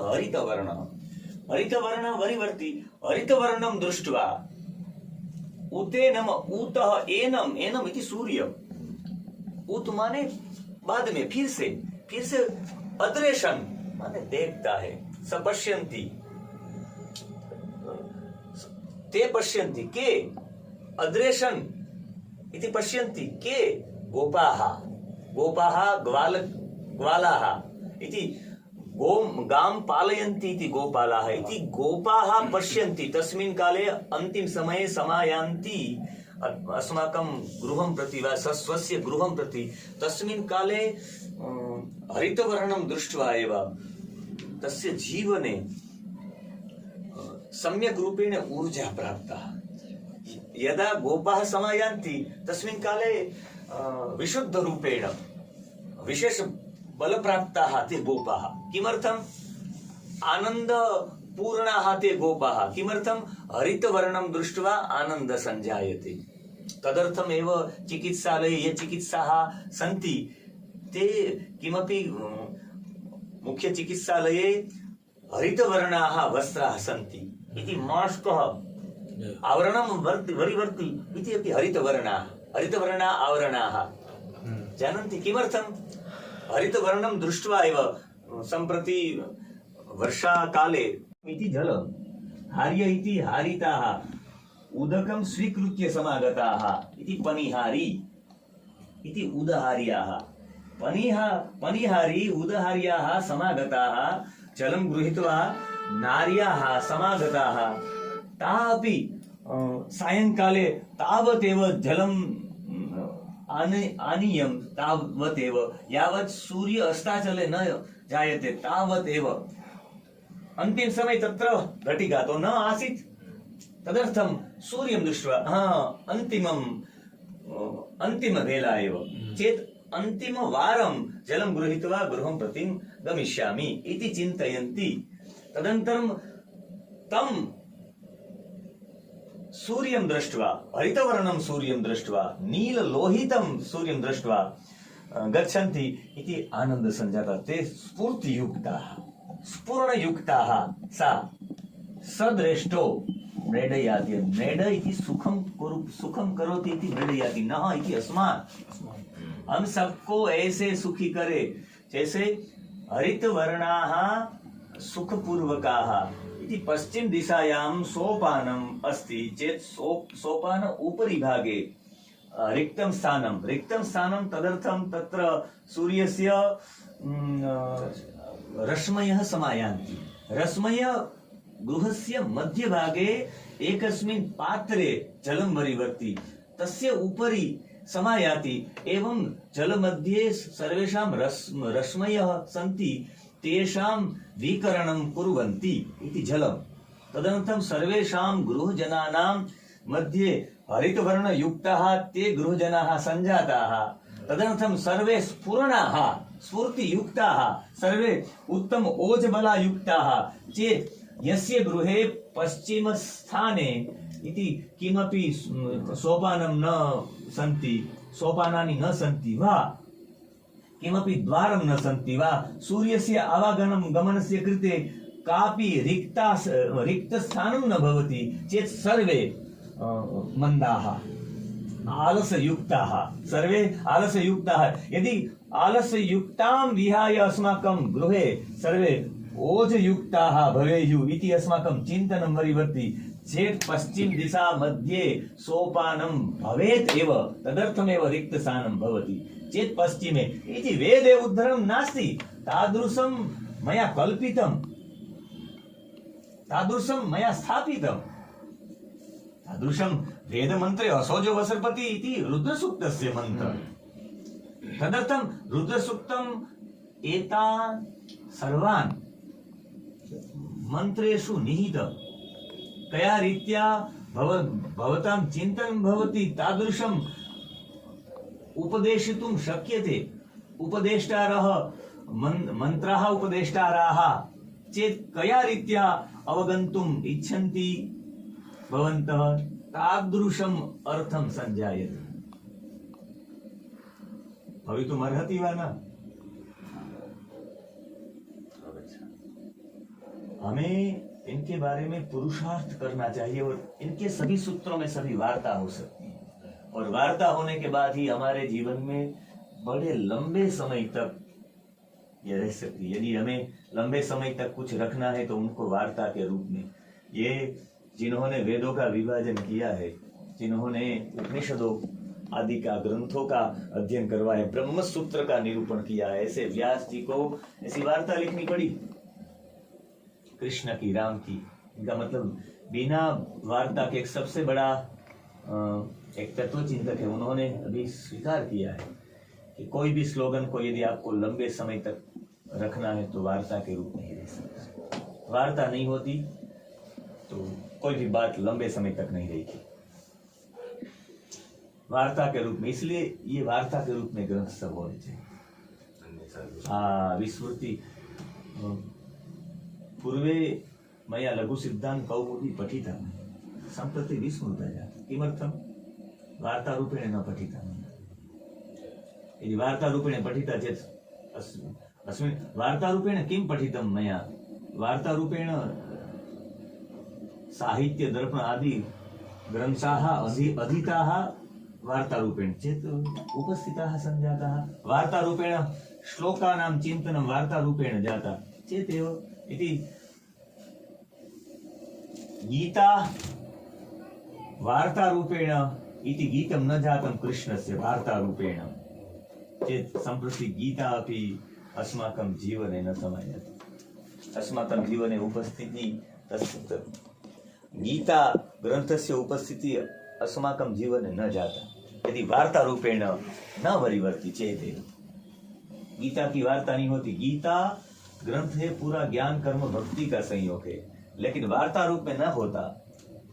हरितवर्णः परिवर्ति। हरितवर्णं दृष्ट्वा उतेनम, ऊतः एनम इति सूर्य, ऊत माने बाद में फिर से अद्रेशन माने देखता है, स पश्यन्ति, ते पश्यन्ति, के अद्रेशन इति पश्यन्ति, के गोपाः ग्वालाः इति, गां पालयन्ति इति गोपालाः इति। गोपाः पश्यन्ति, तस्मिन् काले अन्तिम समये समायान्ति अस्माकं गृहं प्रति वा स्वस्य गृहं प्रति। तस्मिन् काले हरितवर्णं दृष्ट्वा एव तस्य जीवने सम्यक् रूपेण ऊर्जा प्राप्ता। यदा गोपाः समायान्ति तस्मिन् काले विशुद्धरूपेण विशेष बलप्राप्ताः ते गोपाः। किमर्थम्? आनन्दपूर्णाः ते गोपाः। किमर्थम्? हरितवर्णं दृष्ट्वा आनन्द सञ्जायते। तदर्थमेव चिकित्सालये ये चिकित्साः सन्ति ते किमपि मुख्यचिकित्सालये हरितवर्णाः वस्त्राः सन्ति इति। मास्कः आवरणं वरिवर्ति इति अपि हरितवर्णा आवरणाः जानन्ति। किमर्थम्? हरितवर्णं दृष्ट्वा एव सम्प्रति वर्षाकाले इति जलं हार्य इति हारिताः उदकं स्वीकृत्य समागताः इति पनिहारी इति उदहार्याः। पनिहारी उदहार्याः समागताः जलं गृहीत्वा नार्याः समागताः, ताः अपि सायंकाले तावदेव जलम् आनीयं तावदेव, यावत् सूर्य अस्ताचले न जायते तावदेव। अन्तिम समय तत्र घटिका तो न आसीत्, तदर्थं सूर्यं दृष्ट्वा अन्तिमवेला एव चेत् अन्तिमवारं जलं गृहीत्वा गृहं प्रति गमिष्यामि इति चिन्तयन्ति। तदनन्तरं तं सूर्यं दृष्ट्वा, हरितवर्णं सूर्यं दृष्ट्वा, नीललोहितं सूर्यं दृष्ट्वा गच्छन्ति इति आनन्द सञ्जातः। ते स्फूर्तियुक्ताः, स्फुरणयुक्ताः। सा सद्रेष्टो मृडयाति। मृड इति सुखम करोति इति मृडयाति, न इति अस्मात्। हम सबको ऐसे सुखी करे जैसे हरितवर्णाः सुखपूर्वकाः इति। पश्चिम दिशायां सोपानम् अस्ति चेत् सोपान उपरि भागे रिक्तं स्थानं तदर्थं तत्र सूर्यस्य रश्मयः समायान्ति। रश्मयः गृहस्य मध्यभागे एकस्मिन् पात्रे जलं वरीवर्ति, तस्य उपरि समायाति। एवं जलमध्ये सर्वेषां रश्मयः सन्ति, तेषां विकरणं कुर्वन्ति इति जलं। तदनन्तरं सर्वेषां गृहजनानां मध्ये हरितवर्णयुक्ताः ते गृहजनाः सञ्जाताः। तदनन्तरं सर्वे स्फुरणाः, स्फूर्तियुक्ताः, सर्वे उत्तम ओजबलायुक्ताः चेत् यस्य गृहे पश्चिमस्थाने इति किमपि सोपानं न सन्ति, सोपानानि न सन्ति वा, किमपि द्वारं न सन्ति वा, सूर्यस्य आवागमनं गमनस्य कृते कापि रिक्तस्थानं न भवति चेत् सर्वे मन्दाः, आलसयुक्ताः, सर्वे आलसयुक्ताः। यदि आलसयुक्तां विहाय अस्माकं गृहे सर्वे ओजयुक्ताः भवेयुः इति अस्माकं चिन्तनं वरीवर्ति चेत् पश्चिम दिशा मध्ये सोपानं भवेत् एव, तदर्थमेव रिक्तस्थानं भवति चेत् पश्चिमे इति वेदे उद्धरणं नास्ति। तादृशं मया कल्पितं, तादृशं मया स्थापितं। तादृशं वेदमन्त्रे असौजो वसर्पति इति रुद्रसूक्तस्य मन्त्रः। तदर्थं रुद्रसूक्तम् एतान् सर्वान् मन्त्रेषु निहितं। कया रीत्या भवतां चिन्तनं भवति तादृशम् उपदेशितुं शक्यते। उपदेष्टारः मन्त्राः उपदेष्टाराः चेत् कया रीत्या अवगन्तुम् इच्छन्ति भवन्तः, तादृशम् अर्थं सञ्जायते। भवितुम् अर्हति वा न? हमें इनके बारे में पुरुषार्थ करना चाहिए और इनके सभी सूत्रों में सभी वार्ता हो सकती है, और वार्ता होने के बाद ही हमारे जीवन में बड़े लंबे समय तक ये रह सकती है। यदि हमें लंबे समय तक कुछ रखना है तो उनको वार्ता के रूप में, ये जिन्होंने वेदों का विभाजन किया है, जिन्होंने उपनिषदों आदि का ग्रंथों का अध्ययन करवाया, ब्रह्म सूत्र का निरूपण किया है, ऐसे व्यास जी को ऐसी वार्ता लिखनी पड़ी कृष्ण की, राम की। इनका मतलब बिना वार्ता के एक सबसे बड़ा एक तत्व चिंतक है, उन्होंने अभी स्वीकार किया है कि कोई भी स्लोगन को यदि आपको लंबे समय तक रखना है तो वार्ता के रूप में ही रह सकता। वार्ता नहीं होती तो कोई भी बात लंबे समय तक नहीं रहेगी। वार्ता के रूप में, इसलिए ये वार्ता के रूप में ग्रंथ सब होने चाहिए। विस्मृति पूर्वे मया लघु सिद्धांत कौमुदी पठिता, सम्प्रति विस्मृता जाता। किमर्थं? वार्तारूपेण न पठिता। यदि वार्तारूपेण पठिता चेत् अस्मिन् वार्तारूपेण किं पठितं मया? वार्तारूपेण साहित्य दर्पण आदि ग्रन्थाः अधीताः वार्तारूपेण चेत् उपस्थिताः सञ्जाताः। वार्तारूपेण श्लोकानां चिन्तनं वार्तारूपेण जाता चेत् एव इति। गीता वार्तारूपेण इति गीतं न जातं कृष्णस्य वार्तारूपेण चेत् सम्प्रति गीता अपि अस्माकं जीवने न समायाति। अस्माकं जीवने उपस्थितिः तस्य गीता ग्रन्थस्य उपस्थितिः अस्माकं जीवने न जाता यदि वार्तारूपेण न वरीवर्ति चेत्। गीता की वार्ता नहीं होती। गीता ग्रंथ है, पूरा ज्ञान कर्म भक्ति का संयोग है, लेकिन वार्ता रूप में न होता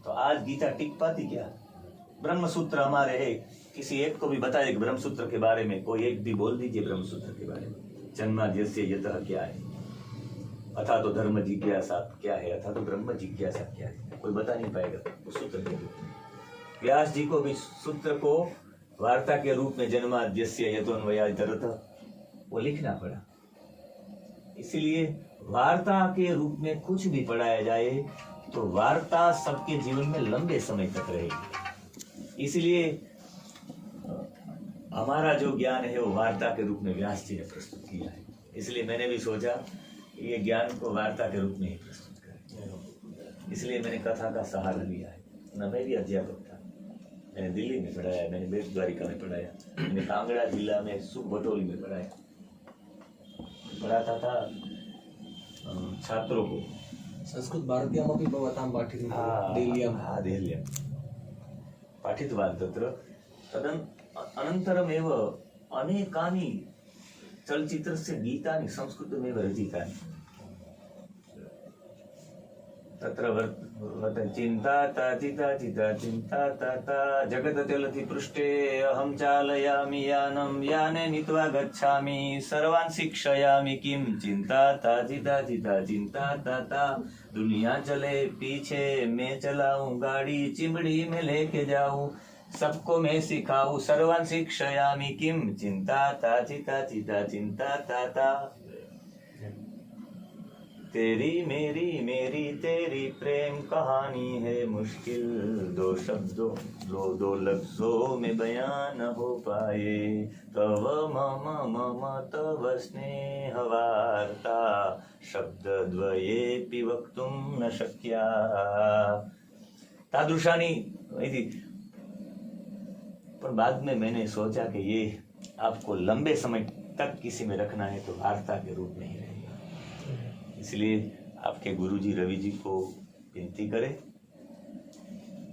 तो आज गीता टिक पाती क्या? ब्रह्म सूत्र हमारे है, किसी एक को भी बताइए ब्रह्म सूत्र के बारे में, कोई एक भी बोल दीजिए ब्रह्म सूत्र के बारे में। जन्माद्यस्य यतः क्या है, अथा तो धर्म जिज्ञासा क्या है, अथा तो ब्रह्म जिज्ञासा क्या है, कोई बता नहीं पाएगा उस सूत्र के। व्यास जी को भी सूत्र को वार्ता के रूप में जन्माद्यस्य यतोन्वयादितरतः वो लिखना पड़ा। इसलिए वार्ता के रूप में कुछ भी पढ़ाया जाए तो वार्ता सबके जीवन में लंबे समय तक रहेगी। इसलिए हमारा जो ज्ञान है वो वार्ता के रूप में व्यास जी ने प्रस्तुत किया है। इसलिए मैंने भी सोचा ये ज्ञान को वार्ता के रूप में ही प्रस्तुत करें, इसलिए मैंने कथा का सहारा लिया है। न मैं भी अध्यापक था, मैंने दिल्ली में पढ़ाया, मैंने बेट द्वारिका में पढ़ाया, मैंने कांगड़ा जिला में सुख भटोली में पढ़ाया, पढ़ाता था छात्रों को। संस्कृत भारतीयामपि भवतां पाठितं देहल्यां पाठितवान् तत्र। अनन्तरमेव अनेकानि चलचित्रस्य गीतानि संस्कृतमेव रचितानि। तत्र चिन्ता ता चिता चिता चिन्ता ता जगत् चलति पृष्ठे अहं चालयामि यानं याने नीत्वा गच्छामि सर्वान् शिक्षयामि किं चिन्ता ता चिता चिता चिन्ता ता दुनिया चले पीछे मैं चलाऊं गाड़ी चिमड़ी में लेके जाऊं सबको मैं सिखाऊं सर्वान् शिक्षयामि किं चिन्ता ता चिता चिता चिन्ता ता। तेरी मेरी तेरी प्रेम कहानी है मुश्किल, दो शब्दों दो लफ्जों में बयान न हो पाए, तव मम तव स्नेह वार्ता शब्दद्वयेऽपि वक्तुं न शक्या। तादृशानी थी। पर बाद में मैंने सोचा कि ये आपको लंबे समय तक किसी में रखना है तो वार्ता के रूप में ही रहेगा। इसलिए आपके गुरुजी रवि जी को विनती करें,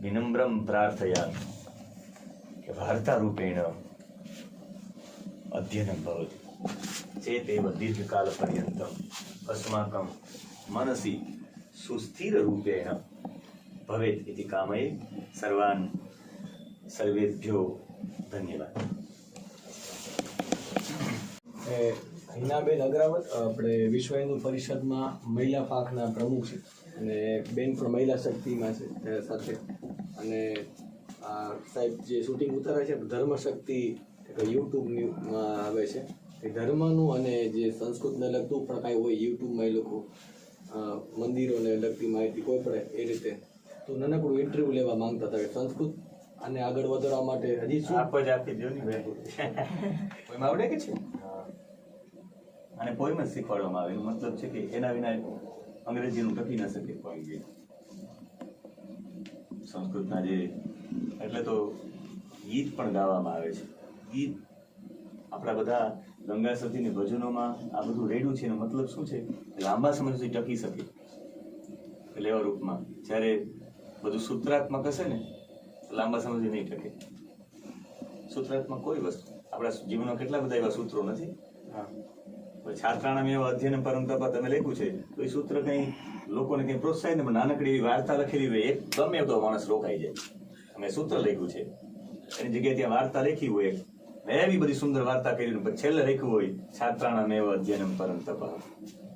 विनम्रम प्रार्थयामि कि वार्ता रूपेण अध्ययनं भवति चेतेव दीर्घकालपर्यन्तम् अस्माकं मनसि सुस्थिररूपेण भवेत् इति कामये सर्वान् सर्वेभ्यो धन्यवाद। હિનાબેન અગ્રાવત આપણે વિશ્વ હિન્દુ પરિષદમાં મહિલા પાંખના પ્રમુખ છે અને બેન પણ મહિલા શક્તિમાં છે સાથે અને સાહેબ જે શૂટિંગ ઉતારે છે ધર્મશક્તિ યુટ્યુબમાં આવે છે એ ધર્મનું અને જે સંસ્કૃતને લગતું પણ કાંઈ હોય યુટ્યુબમાં એ લોકો મંદિરોને લગતી માહિતી કોઈ પણ એ રીતે તો નાનકડું ઇન્ટરવ્યૂ લેવા માંગતા હતા કે સંસ્કૃત અને આગળ વધારવા માટે હજી શું આપ જ આપી દો ને કોઈમાં આવડે કે છે અને પોઈમ જ શીખવાડવામાં આવે એનો મતલબ છે કે એના વિના અંગ્રેજીનું ટકી ન શકે પોઈમ બી સંસ્કૃતના જે એટલે તો ગીત પણ ગાવામાં આવે છે. ગીત આપણા બધા ગંગા સતીની ભજનોમાં આ બધું રેડ્યું છે એનો મતલબ શું છે? લાંબા સમય સુધી ટકી શકે એટલે એવા રૂપમાં. જ્યારે બધું સૂત્રાત્મક હશે ને લાંબા સમય સુધી નહીં ટકે. સૂત્રાત્મક કોઈ વસ્તુ આપણા જીવનમાં કેટલા બધા એવા સૂત્રો નથી. હા, છાત્રાણામ એવા અધ્યયન પરમ તપા તમે લખ્યું છે તો એ સૂત્ર કંઈ લોકોને કંઈ પ્રોત્સાહિત ને નાનકડી એવી વાર્તા લખેલી હોય એક ગમે તો માણસ રોકાઈ જાય. અમે સૂત્ર લખ્યું છે એની જગ્યાએ ત્યાં વાર્તા લખી હોય એવી બધી સુંદર વાર્તા કરી પછી છેલ્લે લખ્યું હોય છાત્રાણામ એવા અધ્યયન પરમ તપા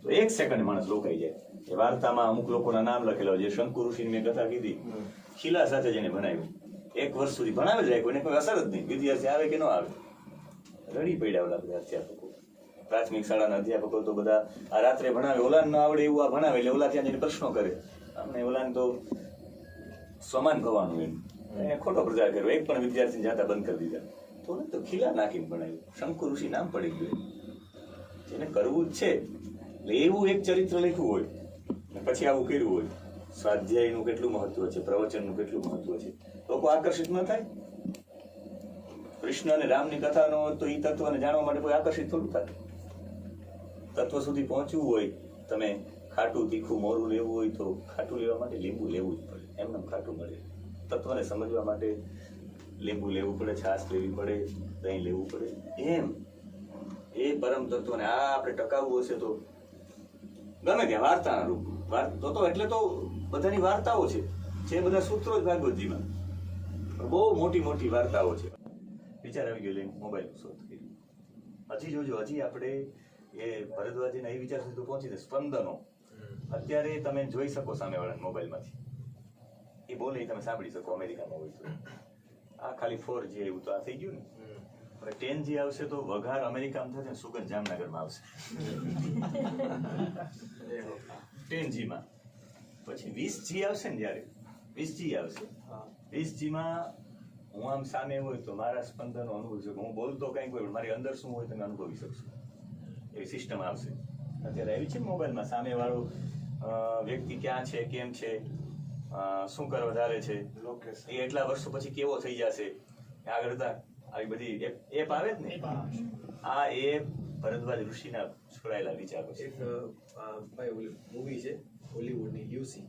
તો એક સેકન્ડ માણસ રોકાઈ જાય. એ વાર્તામાં અમુક લોકોના નામ લખેલા હોય. જે શંકુ ઋષિની મેં કથા કીધી ખીલા સાથે જેને ભણાવ્યું 1 વર્ષ સુધી ભણાવે જ રાખ્યું એને કોઈ અસર જ નહીં. વિદ્યાર્થી આવે કે ન આવે રડી પડ્યા ઓલા બધા અધ્યાપકો. પ્રાથમિક શાળાના અધ્યાપકો તો બધા આ રાત્રે ભણાવે ઓલાને ન આવડે એવું આ ભણાવે એટલે ઓલા ત્યાં જઈને પ્રશ્નો કરે. અમને ઓલાને તો સમાન ભવાનું એમ એને ખોટો પ્રચાર કર્યો. એક પણ વિદ્યાર્થી જાતા બંધ કરી દીધા. તો ને તો ખીલા નાખીને ભણાવ્યું. શંકુ ઋષિ નામ પડી ગયું. જેને કરવું જ છે એટલે એવું એક ચરિત્ર લખ્યું હોય ને પછી આવું કર્યું હોય. સ્વાધ્યાયનું કેટલું મહત્વ છે, પ્રવચનનું કેટલું મહત્વ છે, લોકો આકર્ષિત ન થાય? કૃષ્ણ અને રામની કથા નો તો એ તત્વને જાણવા માટે કોઈ આકર્ષિત થોડું થાય? તત્વ સુધી પહોંચવું હોય તમે ખાટું તીખું મોરું લેવું હોય તો ખાટું લેવા માટે લીંબુ લેવું જ પડે. એમને ખાટું મળે. તત્વને સમજવા માટે લીંબુ લેવું પડે, છાશ લેવી પડે, દહીં લેવું પડે. એમ એ પરમ તત્વને આ આપણે ટકાવવું હશે તો ગમે ત્યાં વાર્તાના રૂપ તો એટલે તો બધાની વાર્તાઓ છે જે બધા સૂત્રો જ ભાગવતજીમાં બહુ મોટી મોટી વાર્તાઓ છે. વિચાર આવી ગયો લઈને મોબાઈલ શોધ કરી. હજી જોજો હજી આપણે એ ભરદ્વાજીના એ વિચાર સુધી પહોંચી દે. સ્પંદનો અત્યારે તમે જોઈ શકો સામેવાળાના મોબાઈલમાંથી એ બોલે તમે સાંભળી શકો અમેરિકામાં હોય તો. આ ખાલી 4G આવ્યું તો આ થઈ ગયું ને. હવે 10G આવશે તો વઘાર અમેરિકામાં થશે ને સુગંધ જામનગરમાં આવશે 10G માં. પછી 20G આવશે ને, જ્યારે 20G આવશે 20G માં હું આમ સામે હોય તો મારા સ્પંદનો અનુભવી શકું. હું બોલતો કંઈક હોય મારી અંદર શું હોય તમે અનુભવી શકશો. એવી સિસ્ટમ આવશે. અત્યારે આવી છે મોબાઈલમાં સામેવાળો વ્યક્તિ ક્યાં છે, કેમ છે, શું કરવા ધારે છે, એ એટલા વર્ષો પછી કેવો થઈ જશે આગળ આવી બધી એપ આવે જ ને. આ એપ ભરદ્વાજ ઋષિના છોડાયેલા વિચારો છે. એક મૂવી છે હોલીવુડની યુસી,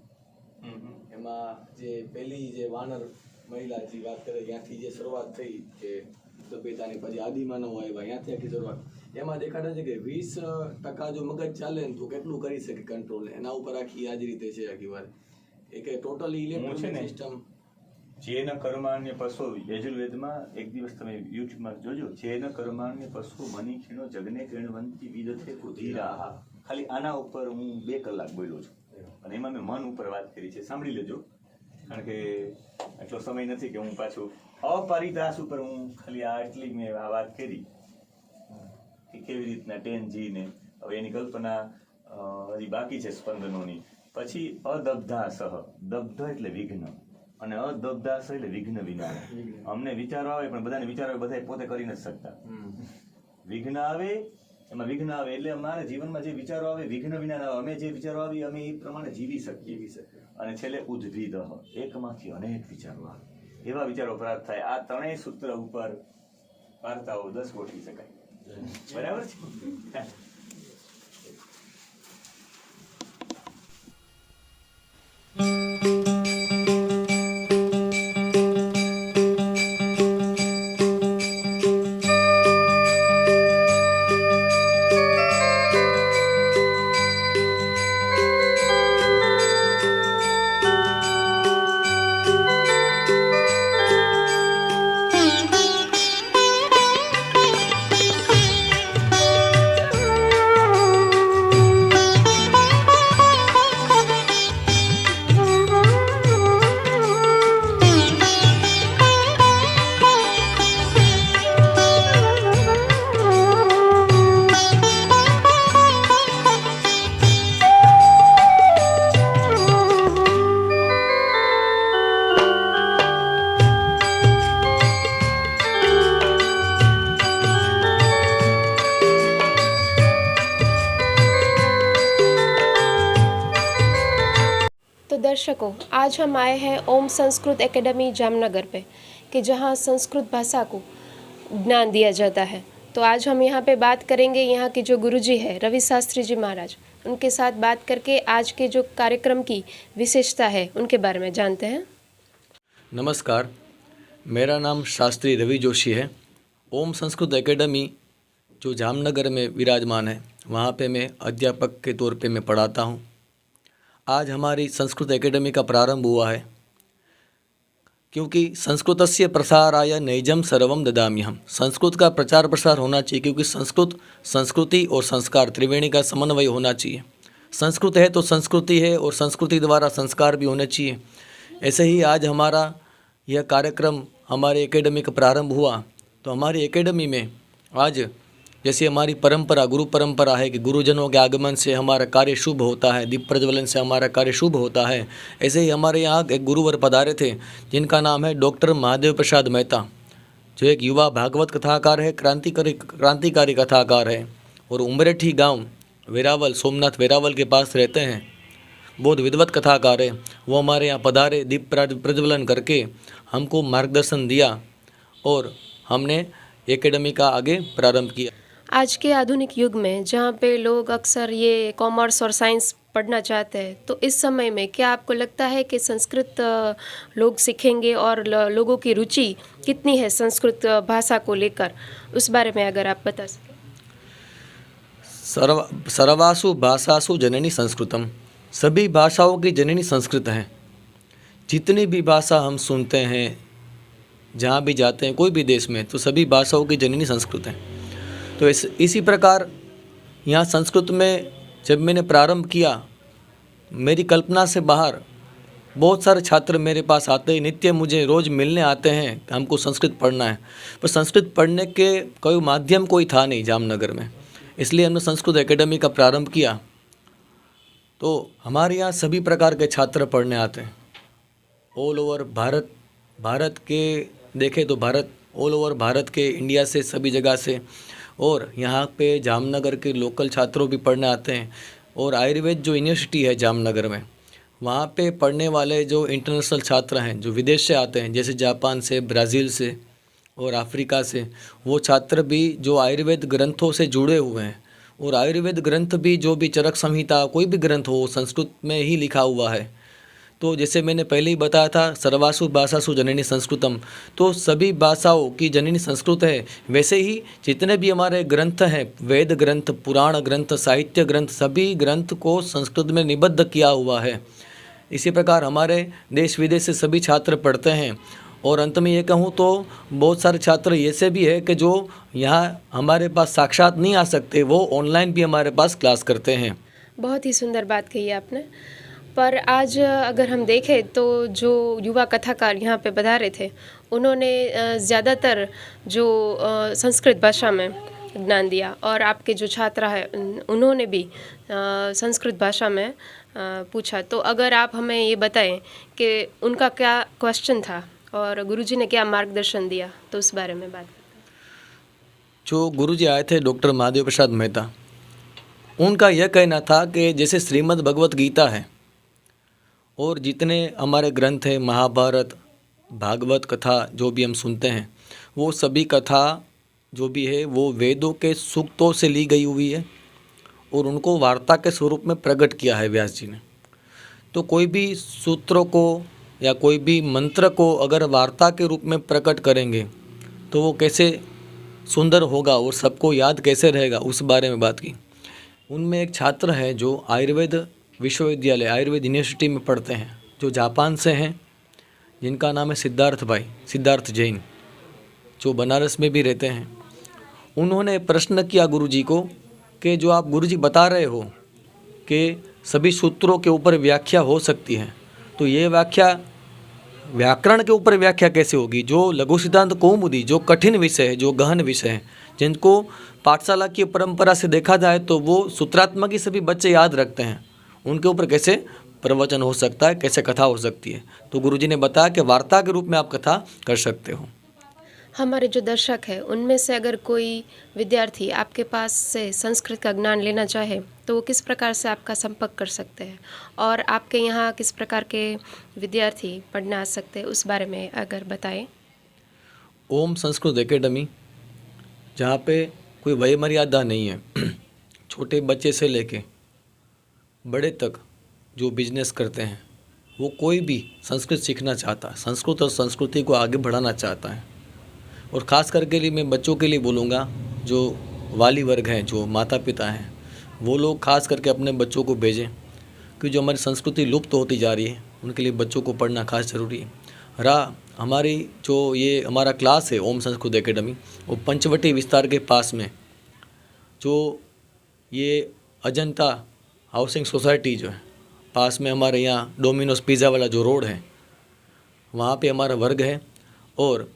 એમાં જે પહેલી જે વાનર મહિલા જે વાત કરે ત્યાંથી જે શરૂઆત થઈ કે સભ્યતાની, પછી આદિમાનવ આવ્યા, ત્યાંથી આખી શરૂઆત. એમાં દેખાડે છે કે 20% જો મગજ ચાલે ને તો કેટલું કરી શકે કંટ્રોલ, એના ઉપર આખી આ જ રીતે છે આખી વાત. એ કે ટોટલી ઇલેક્ટ્રોનિક સિસ્ટમ. જેન કર્માન્ય પશુ યજુર્વેદમાં એક દિવસ તમે યુટ્યુબમાં જોજો. જેન કર્માન્ય પશુ મનીષીનો જગને કિણવંતી વિદથે ઉધીરાહ. ખાલી આના ઉપર હું 2 કલાક બોલ્યો છું અને એમાં મેં મન ઉપર વાત કરી છે. સાંભળી લેજો, કારણ કે એટલો સમય નથી કે હું પાછું અપારિદાસ ઉપર હું ખાલી આટલી મેં આ વાત કરી કે કેવી રીતના 10G ને હવે એની કલ્પના હજી બાકી છે સ્પંદનોની. પછી અદબ્ધા સહ, દબ્ધ એટલે વિઘ્ન અને અદબ્ધા સહ એટલે વિઘ્ન વિના. અમને વિચારો આવે પણ બધાને વિચારો આવે, બધા પોતે કરી નથી શકતા. વિઘ્ન આવે, એમાં વિઘ્ન આવે એટલે અમારા જીવનમાં જે વિચારો આવે વિઘ્ન વિના આવે. અમે જે વિચારો આવી અમે એ પ્રમાણે જીવી શકીએ. અને છેલ્લે ઉદ્ભિદ, એકમાંથી અનેક વિચારો આવે, એવા વિચારો પ્રાપ્ત થાય. આ ત્રણેય સૂત્ર ઉપર વાર્તાઓ 10 ગોઠવી શકાય. બરાબર છે. तो दर्शकों, आज हम आए हैं ओम संस्कृत एकेडमी जामनगर पे, कि जहाँ संस्कृत भाषा को ज्ञान दिया जाता है. तो आज हम यहाँ पे बात करेंगे यहाँ के जो गुरुजी है रवि शास्त्री जी महाराज, उनके साथ बात करके आज के जो कार्यक्रम की विशेषता है उनके बारे में जानते हैं. नमस्कार, मेरा नाम शास्त्री रवि जोशी है. ओम संस्कृत एकेडमी जो जामनगर में विराजमान है, वहाँ पे मैं अध्यापक के तौर पे मैं पढ़ाता हूँ. आज हमारी संस्कृत एकेडमी का प्रारंभ हुआ है क्योंकि संस्कृतस्य प्रसाराय नैजम सर्वम ददाम्यहम. संस्कृत का प्रचार प्रसार होना चाहिए, क्योंकि संस्कृति और संस्कार त्रिवेणी का समन्वय होना चाहिए. संस्कृत है तो संस्कृति है, और संस्कृति द्वारा संस्कार भी होने चाहिए. ऐसे ही आज हमारा यह कार्यक्रम हमारे एकेडमी का प्रारंभ हुआ. तो हमारी एकेडमी में आज जैसे हमारी परंपरा, गुरु परंपरा है कि गुरुजनों के आगमन से हमारा कार्य शुभ होता है, दीप प्रज्वलन से हमारा कार्य शुभ होता है. ऐसे ही हमारे यहाँ एक गुरुवर पधारे थे जिनका नाम है डॉक्टर महादेव प्रसाद मेहता, जो एक युवा भागवत कथाकार है, क्रांतिकारी कथाकार है, और उमरेठी गांव वेरावल, सोमनाथ वेरावल के पास रहते हैं. बहुत विद्वत कथाकार है. वो हमारे यहाँ पधारे, दीप प्रज्वलन करके हमको मार्गदर्शन दिया और हमने एकेडमी का आगे प्रारंभ किया. आज के आधुनिक युग में जहाँ पे लोग अक्सर ये कॉमर्स और साइंस पढ़ना चाहते हैं, तो इस समय में क्या आपको लगता है कि संस्कृत लोग सीखेंगे और लोगों की रुचि कितनी है संस्कृत भाषा को लेकर, उस बारे में अगर आप बता सकें. सर्वासु भाषासु जननी संस्कृतम. सभी भाषाओं की जननी संस्कृत है. जितनी भी भाषा हम सुनते हैं, जहाँ भी जाते हैं कोई भी देश में, तो सभी भाषाओं की जननी संस्कृत है. तो इसी प्रकार यहाँ संस्कृत में जब मैंने प्रारंभ किया, मेरी कल्पना से बाहर बहुत सारे छात्र मेरे पास आते हैं, नित्य मुझे रोज़ मिलने आते हैं कि हमको संस्कृत पढ़ना है, पर संस्कृत पढ़ने के कोई माध्यम कोई था नहीं जामनगर में, इसलिए हमने संस्कृत एकेडमी का प्रारंभ किया। तो हमारे यहाँ सभी प्रकार के छात्र पढ़ने आते हैं, ऑल ओवर भारत के देखें तो ऑल ओवर भारत के, इंडिया से, सभी जगह से। और यहाँ पे जामनगर के लोकल छात्रों भी पढ़ने आते हैं। और आयुर्वेद जो यूनिवर्सिटी है जामनगर में, वहाँ पे पढ़ने वाले जो इंटरनेशनल छात्र हैं, जो विदेश से आते हैं, जैसे जापान से, ब्राज़ील से और अफ्रीका से, वो छात्र भी जो आयुर्वेद ग्रंथों से जुड़े हुए हैं। और आयुर्वेद ग्रंथ भी, जो भी चरक संहिता, कोई भी ग्रंथ हो, संस्कृत में ही लिखा हुआ है। तो जैसे मैंने पहले ही बताया था, सर्वासु भाषासु जननी संस्कृतम, तो सभी भाषाओं की जननी संस्कृत है। वैसे ही जितने भी हमारे ग्रंथ हैं, वेद ग्रंथ, पुराण ग्रंथ, साहित्य ग्रंथ, सभी ग्रंथ को संस्कृत में निबद्ध किया हुआ है। इसी प्रकार हमारे देश विदेश से सभी छात्र पढ़ते हैं। और अंत में ये कहूँ तो बहुत सारे छात्र ऐसे भी है कि जो यहाँ हमारे पास साक्षात नहीं आ सकते, वो ऑनलाइन भी हमारे पास क्लास करते हैं। बहुत ही सुंदर बात कही आपने। पर आज अगर हम देखें तो जो युवा कथाकार यहाँ पे पधारे थे, उन्होंने ज़्यादातर जो संस्कृत भाषा में ज्ञान दिया, और आपके जो छात्र हैं उन्होंने भी संस्कृत भाषा में पूछा। तो अगर आप हमें ये बताएं कि उनका क्या क्वेश्चन था और गुरुजी ने क्या मार्गदर्शन दिया, तो उस बारे में बात करें। जो गुरुजी आए थे डॉक्टर महादेव प्रसाद मेहता, उनका यह कहना था कि जैसे श्रीमद् भगवत गीता है और जितने हमारे ग्रंथ हैं, महाभारत, भागवत कथा जो भी हम सुनते हैं, वो सभी कथा जो भी है वो वेदों के सूक्तों से ली गई हुई है और उनको वार्ता के स्वरूप में प्रकट किया है व्यास जी ने। तो कोई भी सूत्रों को या कोई भी मंत्र को अगर वार्ता के रूप में प्रकट करेंगे तो वो कैसे सुंदर होगा और सबको याद कैसे रहेगा, उस बारे में बात की। उनमें एक छात्र है जो आयुर्वेद विश्वविद्यालय, आयुर्वेद यूनिवर्सिटी में पढ़ते हैं, जो जापान से हैं, जिनका नाम है सिद्धार्थ जैन, जो बनारस में भी रहते हैं। उन्होंने प्रश्न किया गुरुजी को कि जो आप गुरुजी बता रहे हो कि सभी सूत्रों के ऊपर व्याख्या हो सकती है, तो ये व्याख्या व्याकरण के ऊपर व्याख्या कैसे होगी? जो लघु सिद्धांत कौमुदी, जो कठिन विषय है, जो गहन विषय है, जिनको पाठशाला की परंपरा से देखा जाए तो वो सूत्रात्मक ही सभी बच्चे याद रखते हैं, उनके ऊपर कैसे प्रवचन हो सकता है, कैसे कथा हो सकती है? तो गुरुजी ने बताया कि वार्ता के रूप में आप कथा कर सकते हो। हमारे जो दर्शक हैं उनमें से अगर कोई विद्यार्थी आपके पास से संस्कृत का ज्ञान लेना चाहे तो वो किस प्रकार से आपका संपर्क कर सकते हैं, और आपके यहाँ किस प्रकार के विद्यार्थी पढ़ने आ सकते हैं, उस बारे में अगर बताएं। ओम संस्कृत एकेडमी, जहाँ पे कोई वय मर्यादा नहीं है, छोटे बच्चे से लेके बड़े तक जो बिजनेस करते हैं, वो कोई भी संस्कृत सीखना चाहता है, संस्कृत और संस्कृति को आगे बढ़ाना चाहता है। और ख़ास करके लिए मैं बच्चों के लिए बोलूँगा, जो वाली वर्ग हैं, जो माता पिता हैं, वो लोग खास करके अपने बच्चों को भेजें, क्योंकि जो हमारी संस्कृति लुप्त होती जा रही है, उनके लिए बच्चों को पढ़ना खास ज़रूरी है। हमारी जो ये हमारा क्लास है ओम संस्कृत एकेडमी, वो पंचवटी विस्तार के पास में, जो ये अजंता हाउसिंग सोसाइटी जो है पास में, हमारे यहाँ डोमिनोज पिज़्ज़ा वाला जो रोड है, वहाँ पे हमारा वर्ग है। और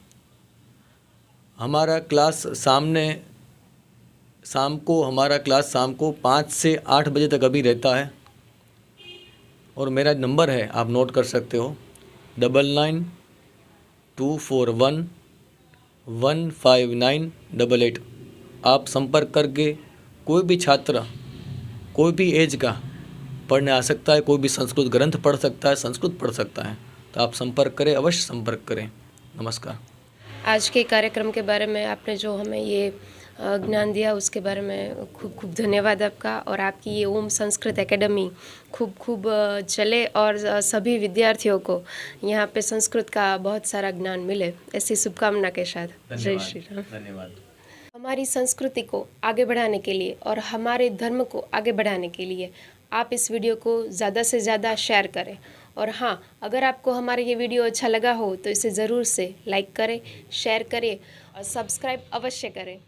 हमारा क्लास हमारा क्लास शाम को 5 से 8 बजे तक अभी रहता है। और मेरा नंबर है, आप नोट कर सकते हो, 9924115988। आप संपर्क करके कोई भी छात्र, कोई भी एज का पढ़ने आ सकता है, कोई भी संस्कृत ग्रंथ पढ़ सकता है, संस्कृत पढ़ सकता है। तो आप संपर्क करें, अवश्य संपर्क करें। नमस्कार। आज के कार्यक्रम के बारे में आपने जो हमें ये ज्ञान दिया, उसके बारे में खूब खूब धन्यवाद आपका। और आपकी ये ओम संस्कृत एकेडमी खूब खूब चले और सभी विद्यार्थियों को यहाँ पे संस्कृत का बहुत सारा ज्ञान मिले, ऐसी शुभकामना के साथ। जय श्री राम। धन्यवाद। हमारी संस्कृति को आगे बढ़ाने के लिए और हमारे धर्म को आगे बढ़ाने के लिए आप इस वीडियो को ज़्यादा से ज़्यादा शेयर करें। और हाँ, अगर आपको हमारा ये वीडियो अच्छा लगा हो तो इसे ज़रूर से लाइक करें, शेयर करें और सब्सक्राइब अवश्य करें।